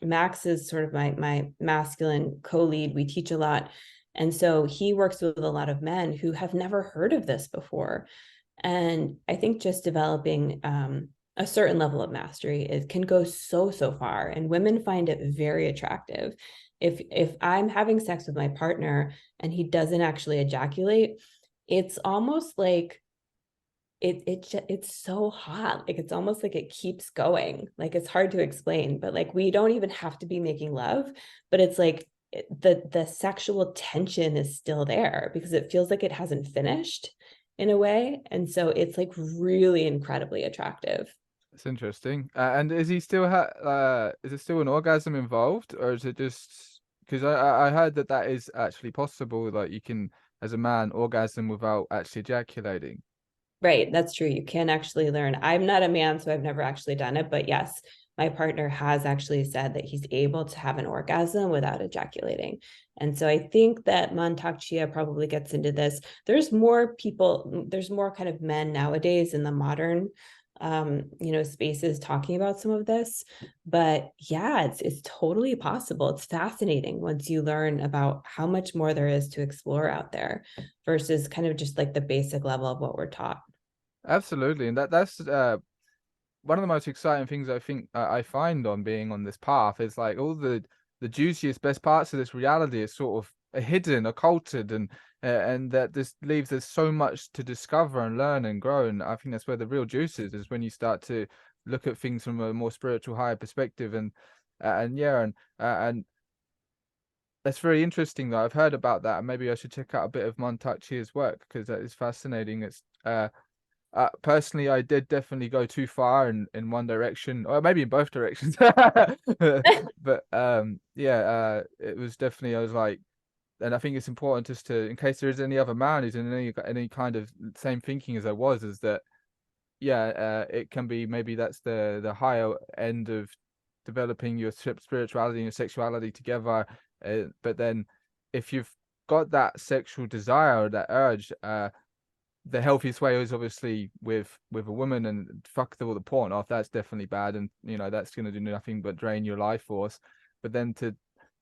Max is sort of my masculine co-lead. We teach a lot. And so he works with a lot of men who have never heard of this before. And I think just developing a certain level of mastery, it can go so far. And women find it very attractive. If I'm having sex with my partner and he doesn't actually ejaculate, it's almost like it's so hot. Like it's almost like it keeps going. Like it's hard to explain, but like we don't even have to be making love, but it's like the sexual tension is still there because it feels like it hasn't finished. in a way. And so it's like really incredibly attractive. It's interesting. And is he still is it still an orgasm involved, or is it just because I heard that that is actually possible, like you can, as a man, orgasm without actually ejaculating. Right, that's true. You can actually learn. I'm not a man, so I've never actually done it, but yes, my partner has actually said that he's able to have an orgasm without ejaculating. And so I think that Mantak Chia probably gets into this. There's more people, there's more kind of men nowadays in the modern spaces talking about some of this. But yeah, it's totally possible. It's fascinating once you learn about how much more there is to explore out there versus kind of just like the basic level of what we're taught. Absolutely, and that's one of the most exciting things I think I find on being on this path is like all the juiciest, best parts of this reality is sort of hidden, occulted, and that this leaves us so much to discover and learn and grow. And I think that's where the real juice is when you start to look at things from a more spiritual, higher perspective. And yeah, and that's very interesting though. I've heard about that, and maybe I should check out a bit of Montachi's work because that is fascinating. It's personally, I did definitely go too far in one direction, or maybe in both directions. But yeah, it was definitely, I was like, and I think it's important just to, in case there is any other man who's in any kind of same thinking as I was, is that yeah, it can be maybe that's the higher end of developing your spirituality and your sexuality together. But then if you've got that sexual desire or that urge, the healthiest way is obviously with a woman, and fuck all the porn off. That's definitely bad, and that's gonna do nothing but drain your life force. But then to,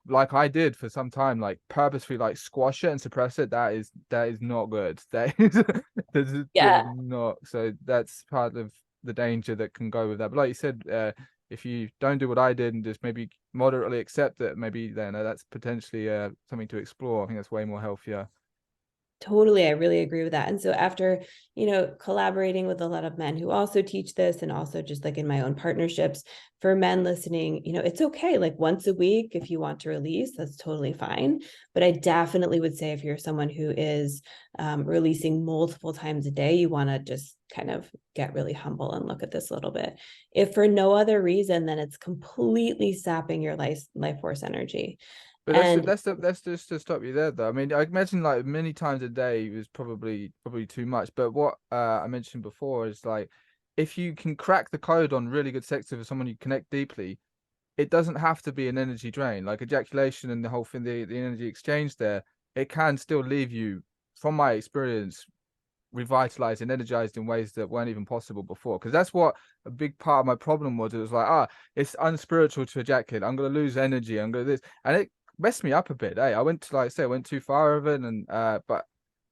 like I did for some time, like purposefully like squash it and suppress it, that is not good. That is that is Yeah, not, so that's part of the danger that can go with that. But like you said, if you don't do what I did and just maybe moderately accept it, maybe then that's potentially something to explore. I think that's way more healthier. totally. I really agree with that. And so after, collaborating with a lot of men who also teach this and also just like in my own partnerships for men listening, it's okay. Like once a week, if you want to release, that's totally fine. But I definitely would say if you're someone who is releasing multiple times a day, you want to just kind of get really humble and look at this a little bit. If for no other reason, then it's completely sapping your life force energy. But And that's just to stop you there though. I mean, I imagine like many times a day was probably too much. But what I mentioned before is like if you can crack the code on really good sex with someone you connect deeply, it doesn't have to be an energy drain. Like ejaculation and the whole thing, the energy exchange there, it can still leave you, from my experience, revitalized and energized in ways that weren't even possible before. Because that's what a big part of my problem was. It was like, it's unspiritual to ejaculate. I'm gonna lose energy. I'm gonna this, and it messed me up a bit. I went to, like I said, I went too far of it, and but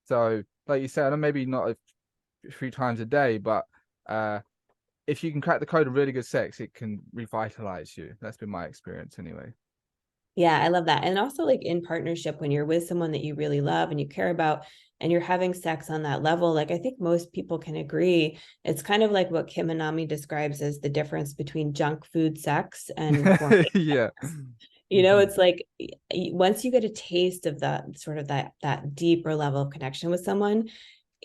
so like you said, maybe not a few times a day, but if you can crack the code of really good sex, it can revitalize you. That's been my experience anyway. yeah, I love that. And also, like in partnership, when you're with someone that you really love and you care about, and you're having sex on that level, like I think most people can agree, it's kind of like what Kim Anami describes as the difference between junk food sex and gourmet Yeah. sex. Hmm. It's like once you get a taste of that sort of that deeper level of connection with someone,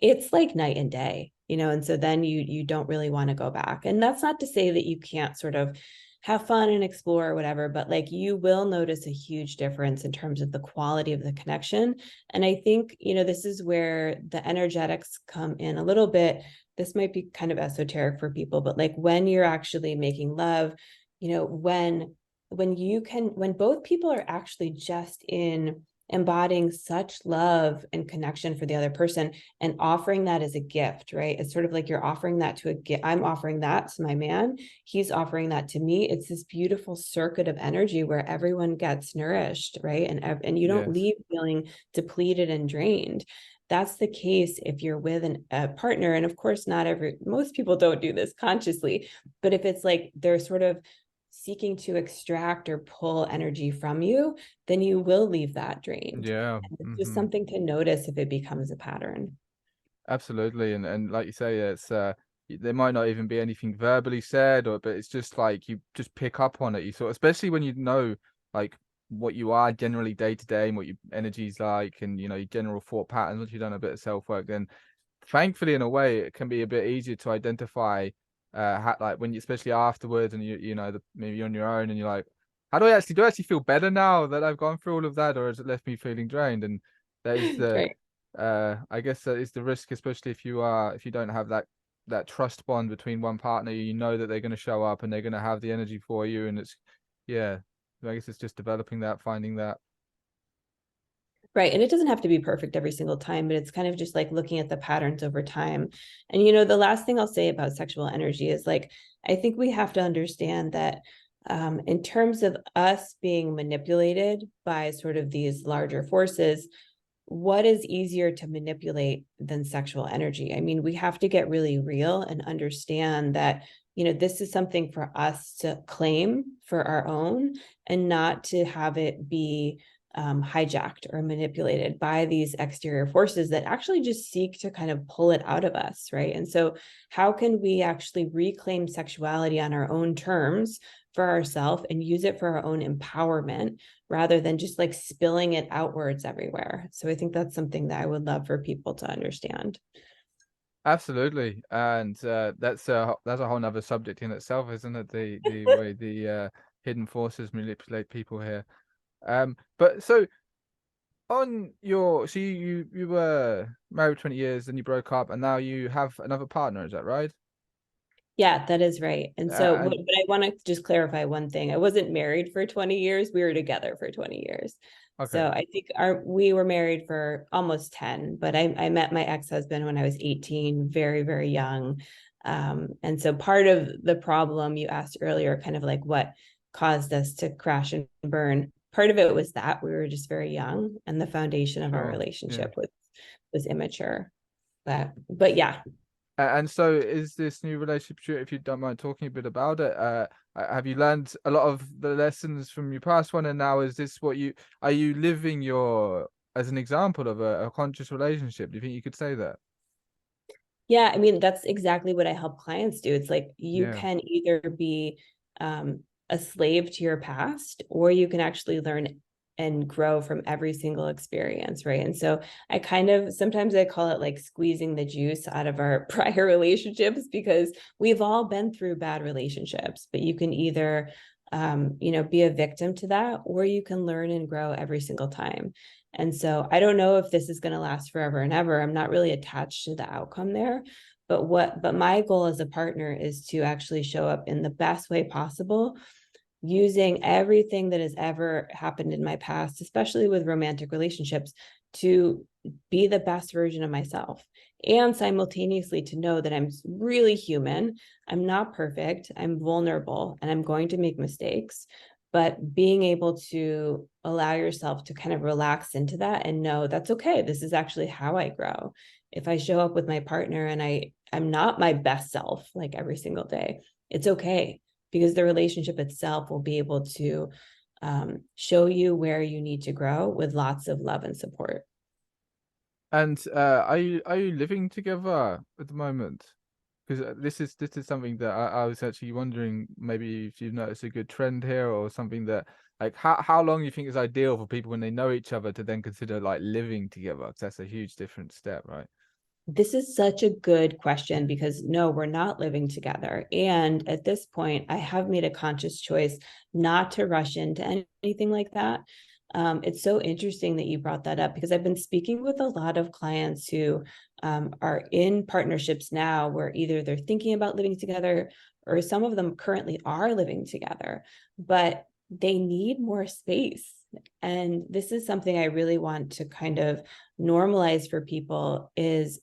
it's like night and day, and so then you don't really want to go back. And that's not to say that you can't sort of have fun and explore or whatever, but like you will notice a huge difference in terms of the quality of the connection. And I think, this is where the energetics come in a little bit. This might be kind of esoteric for people, but like when you're actually making love, when both people are actually just in embodying such love and connection for the other person and offering that as a gift, right? It's sort of like you're offering that to a gift. I'm offering that to my man. He's offering that to me. It's this beautiful circuit of energy where everyone gets nourished, right? And you don't Yes. leave feeling depleted and drained. That's the case if you're with a partner. And of course, most people don't do this consciously, but if it's like they're sort of seeking to extract or pull energy from you, then you will leave that drained. Yeah. And it's just Hmm. something to notice if it becomes a pattern. Absolutely. And like you say, it's there might not even be anything verbally said, but it's just like you just pick up on it. You sort, especially when you know like what you are generally day to day and what your energy's like, and your general thought patterns. Once you've done a bit of self work, then thankfully, in a way, it can be a bit easier to identify, like when you, especially afterwards, and you know, maybe you're on your own, and you're like, how do I actually feel better now that I've gone through all of that, or has it left me feeling drained? And that is the, Right. I guess that is the risk, especially if you don't have that trust bond between one partner. You know that they're going to show up and they're going to have the energy for you, and it's, yeah, I guess it's just developing that, finding that. Right. And it doesn't have to be perfect every single time, but it's kind of just like looking at the patterns over time. And, the last thing I'll say about sexual energy is like, I think we have to understand that in terms of us being manipulated by sort of these larger forces, what is easier to manipulate than sexual energy? I mean, we have to get really real and understand that, this is something for us to claim for our own and not to have it be hijacked or manipulated by these exterior forces that actually just seek to kind of pull it out of us, right? And so, how can we actually reclaim sexuality on our own terms for ourselves and use it for our own empowerment rather than just like spilling it outwards everywhere? So, I think that's something that I would love for people to understand. Absolutely, and that's a whole nother subject in itself, isn't it? The way the hidden forces manipulate people here. But so on your, so you were married 20 years, then you broke up, and now you have another partner. Is that right? Yeah, that is right. And so, And but I want to just clarify one thing. I wasn't married for 20 years. We were together for 20 years. okay, So I think we were married for almost 10, but I met my ex-husband when I was 18, very, very young. And so part of the problem you asked earlier, kind of like what caused us to crash and burn, part of it was that we were just very young and the foundation of our sure, yeah. relationship was immature. But yeah. And so is this new relationship, if you don't mind talking a bit about it, have you learned a lot of the lessons from your past one, and now is this what are you living your, as an example of a conscious relationship? Do you think you could say that? Yeah, I mean, that's exactly what I help clients do. It's like you Yeah. can either be a slave to your past, or you can actually learn and grow from every single experience, right? And so I kind of sometimes I call it like squeezing the juice out of our prior relationships because we've all been through bad relationships, but you can either be a victim to that, or you can learn and grow every single time. And so I don't know if this is going to last forever and ever. I'm not really attached to the outcome there. But my goal as a partner is to actually show up in the best way possible, using everything that has ever happened in my past, especially with romantic relationships, to be the best version of myself, and simultaneously to know that I'm really human. I'm not perfect. I'm vulnerable and I'm going to make mistakes. But being able to allow yourself to kind of relax into that and know that's okay. This is actually how I grow. If I show up with my partner and I'm not my best self like every single day, it's okay, because the relationship itself will be able to show you where you need to grow with lots of love and support. And are you living together at the moment? Because this is something that I was actually wondering, maybe if you've noticed a good trend here, or something that, like, how long you think is ideal for people when they know each other to then consider like living together? Because that's a huge different step, right? This is such a good question because no, we're not living together. And at this point, I have made a conscious choice not to rush into anything like that. It's so interesting that you brought that up because I've been speaking with a lot of clients who are in partnerships now where either they're thinking about living together or some of them currently are living together, but they need more space. And this is something I really want to kind of normalize for people is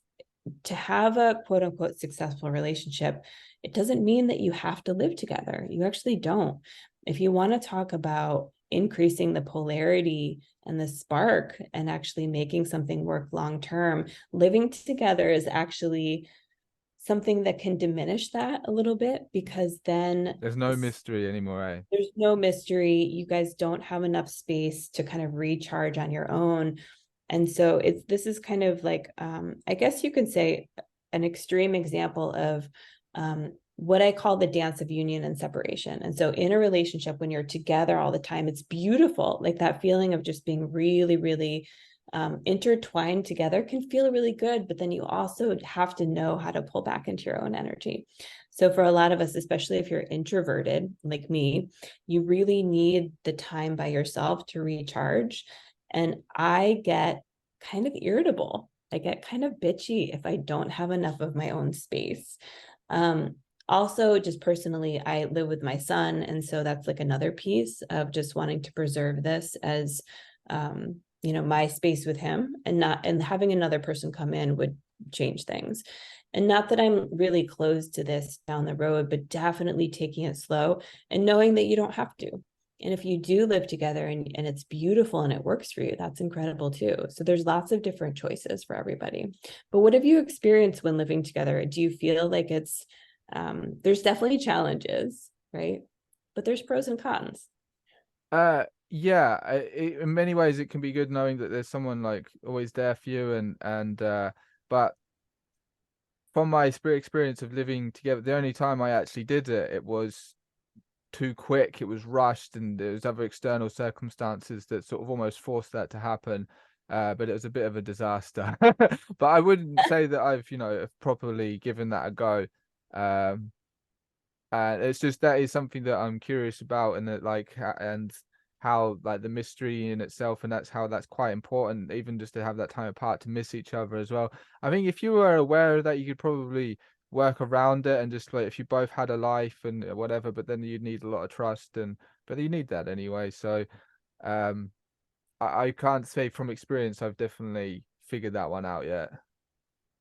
to have a quote unquote successful relationship, it doesn't mean that you have to live together. You actually don't. If you want to talk about increasing the polarity and the spark and actually making something work long term, living together is actually something that can diminish that a little bit because then There's no mystery anymore, eh? there's no mystery. You guys don't have enough space to kind of recharge on your own. And so this is kind of like I guess you could say an extreme example of what I call the dance of union and separation. And so in a relationship, when you're together all the time, it's beautiful, like that feeling of just being really, really intertwined together can feel really good, but then you also have to know how to pull back into your own energy. So for a lot of us, especially if you're introverted like me, you really need the time by yourself to recharge. And I get kind of irritable. I get kind of bitchy if I don't have enough of my own space. Also, just personally, I live with my son. And so that's like another piece of just wanting to preserve this as, my space with him, and having another person come in would change things. And not that I'm really close to this down the road, but definitely taking it slow and knowing that you don't have to. And if you do live together and it's beautiful and it works for you, that's incredible too. So there's lots of different choices for everybody. But what have you experienced when living together? Do you feel like there's definitely challenges, right? But there's pros and cons. Yeah, in many ways it can be good knowing that there's someone like always there for you, but from my experience of living together, the only time I actually did it, it was too quick, it was rushed, and there was other external circumstances that sort of almost forced that to happen. But it was a bit of a disaster. But I wouldn't say that I've, properly given that a go. Um, and it's just that is something that I'm curious about, and that and how like the mystery in itself, and that's quite important, even just to have that time apart to miss each other as well. I think if you were aware of that, you could probably work around it, and just like if you both had a life and whatever, but then you'd need a lot of trust, but you need that anyway. So um I can't say from experience I've definitely figured that one out yet.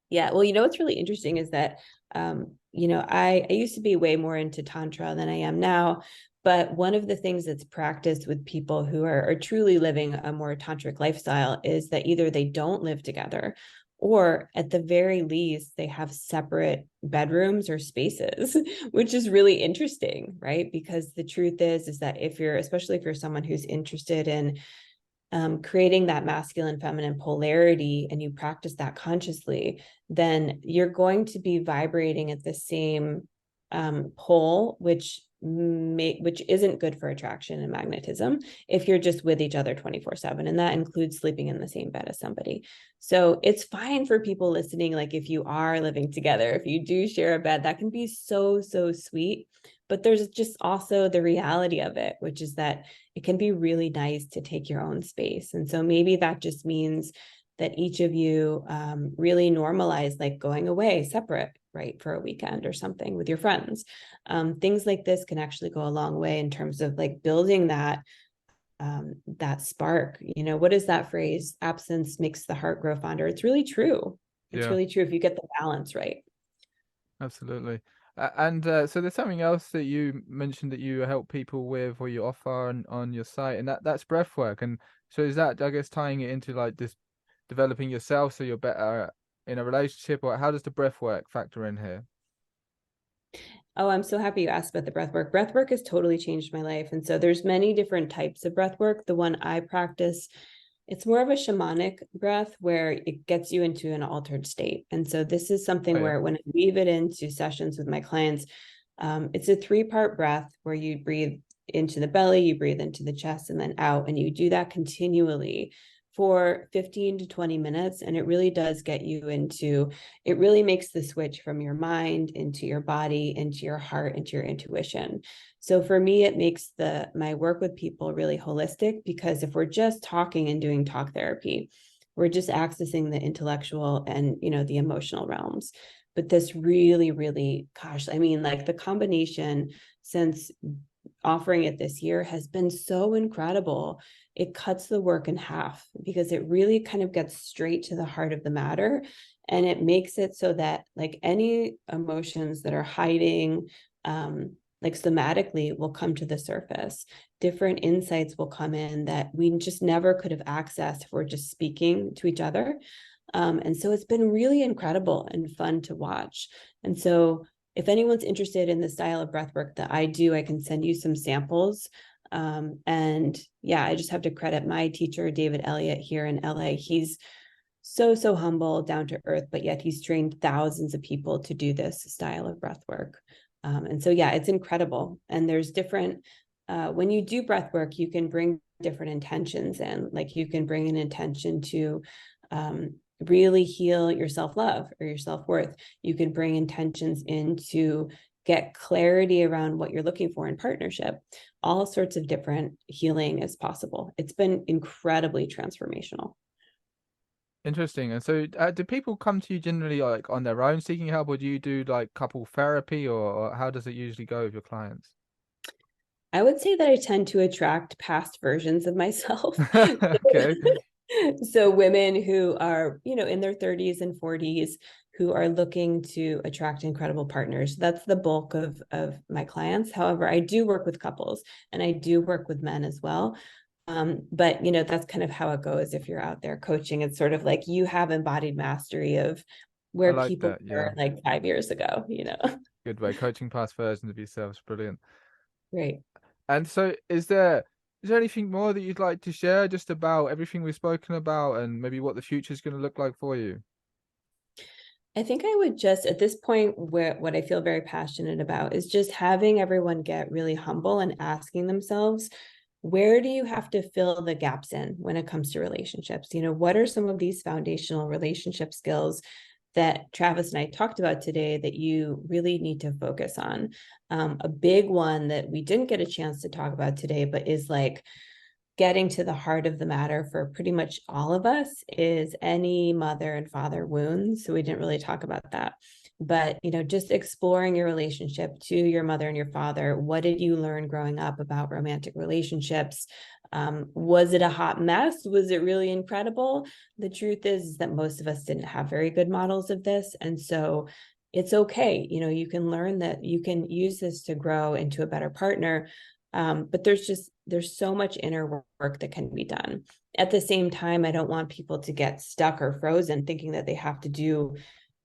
Yeah, well, what's really interesting is that, I used to be way more into Tantra than I am now. But one of the things that's practiced with people who are truly living a more tantric lifestyle is that either they don't live together, or at the very least, they have separate bedrooms or spaces, which is really interesting, right? Because the truth is that especially if you're someone who's interested in creating that masculine feminine polarity, and you practice that consciously, then you're going to be vibrating at the same pole, which isn't good for attraction and magnetism if you're just with each other 24/7, and that includes sleeping in the same bed as somebody. So it's fine for people listening, like if you are living together, if you do share a bed, that can be so sweet. But there's just also the reality of it, which is that it can be really nice to take your own space. And so maybe that just means that each of you really normalize like going away separate, right, for a weekend or something with your friends. Things like this can actually go a long way in terms of like building that spark. What is that phrase? Absence makes the heart grow fonder. It's really true. It's Yeah, really true if you get the balance right. absolutely. And so there's something else that you mentioned that you help people with, or you offer on your site, and that's breath work. And so is that, I guess, tying it into like this developing yourself so you're better in a relationship, or how does the breath work factor in here? Oh, I'm so happy you asked about the breath work. Breath work has totally changed my life. And so there's many different types of breath work. The one I practice, it's more of a shamanic breath where it gets you into an altered state. And so this is Oh something yeah. where when I weave it into sessions with my clients, it's a 3-part breath where you breathe into the belly, you breathe into the chest, and then out. And you do that continually for 15 to 20 minutes. And it really does get you it really makes the switch from your mind into your body, into your heart, into your intuition. So for me, it makes my work with people really holistic, because if we're just talking and doing talk therapy, we're just accessing the intellectual and, the emotional realms. But this really, really, gosh, I mean, like the combination since offering it this year has been so incredible. It cuts the work in half because it really kind of gets straight to the heart of the matter. And it makes it so that like any emotions that are hiding, like somatically, will come to the surface. Different insights will come in that we just never could have accessed if we're just speaking to each other. And so it's been really incredible and fun to watch. And so if anyone's interested in the style of breathwork that I do, I can send you some samples. And yeah, I just have to credit my teacher, David Elliott, here in LA. He's so humble, down to earth, but yet he's trained thousands of people to do this style of breathwork. And so, yeah, it's incredible. And there's different when you do breath work, you can bring different intentions in. Like you can bring an intention to really heal your self-love or your self-worth. You can bring intentions in to get clarity around what you're looking for in partnership. All sorts of different healing is possible. It's been incredibly transformational. Interesting. And so, do people come to you generally like on their own seeking help, or do you do like couple therapy, or how does it usually go with your clients? I would say that I tend to attract past versions of myself. Okay. So women who are, in their 30s and 40s who are looking to attract incredible partners. That's the bulk of my clients. However, I do work with couples and I do work with men as well. But that's kind of how it goes if you're out there coaching. It's sort of like you have embodied mastery of I where like people that. were Yeah. like 5 years ago. Good way. Coaching past versions of yourself is brilliant. Right. And so, is there anything more that you'd like to share just about everything we've spoken about and maybe what the future is going to look like for you? I think I would just at this point where what I feel very passionate about is just having everyone get really humble and asking themselves, where do you have to fill the gaps in when it comes to relationships? What are some of these foundational relationship skills that Travis and I talked about today that you really need to focus on? A big one that we didn't get a chance to talk about today, but is like getting to the heart of the matter for pretty much all of us is any mother and father wounds. So we didn't really talk about that. But, just exploring your relationship to your mother and your father. What did you learn growing up about romantic relationships? Was it a hot mess? Was it really incredible? The truth is that most of us didn't have very good models of this. And so it's okay. You can learn that you can use this to grow into a better partner. But there's so much inner work that can be done. At the same time, I don't want people to get stuck or frozen thinking that they have to do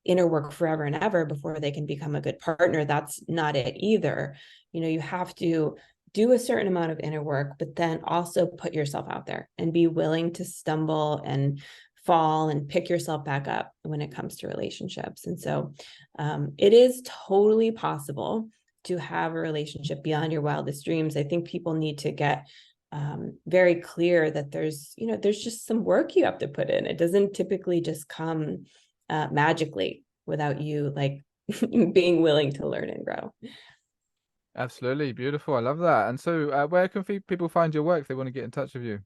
inner work forever and ever before they can become a good partner. That's not it either. You have to do a certain amount of inner work, but then also put yourself out there and be willing to stumble and fall and pick yourself back up when it comes to relationships. And so it is totally possible to have a relationship beyond your wildest dreams. I think people need to get very clear that there's just some work you have to put in. It doesn't typically just come magically without you like being willing to learn and grow. Absolutely. Beautiful. I love that. And so, where can people find your work if they want to get in touch with you?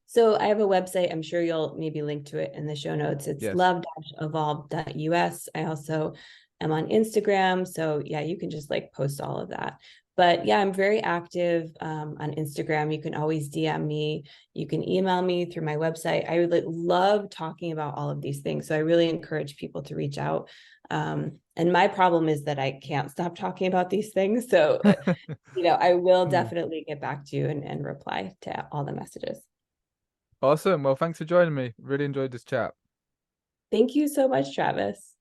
So I have a website. I'm sure you'll maybe link to it in the show notes. It's Yes. love-evolve.us. I also am on Instagram. So yeah, you can just like post all of that. But yeah, I'm very active on Instagram. You can always DM me. You can email me through my website. I really love talking about all of these things. So I really encourage people to reach out. And my problem is that I can't stop talking about these things. So, I will Hmm. definitely get back to you and reply to all the messages. Awesome. Well, thanks for joining me. Really enjoyed this chat. Thank you so much, Travis.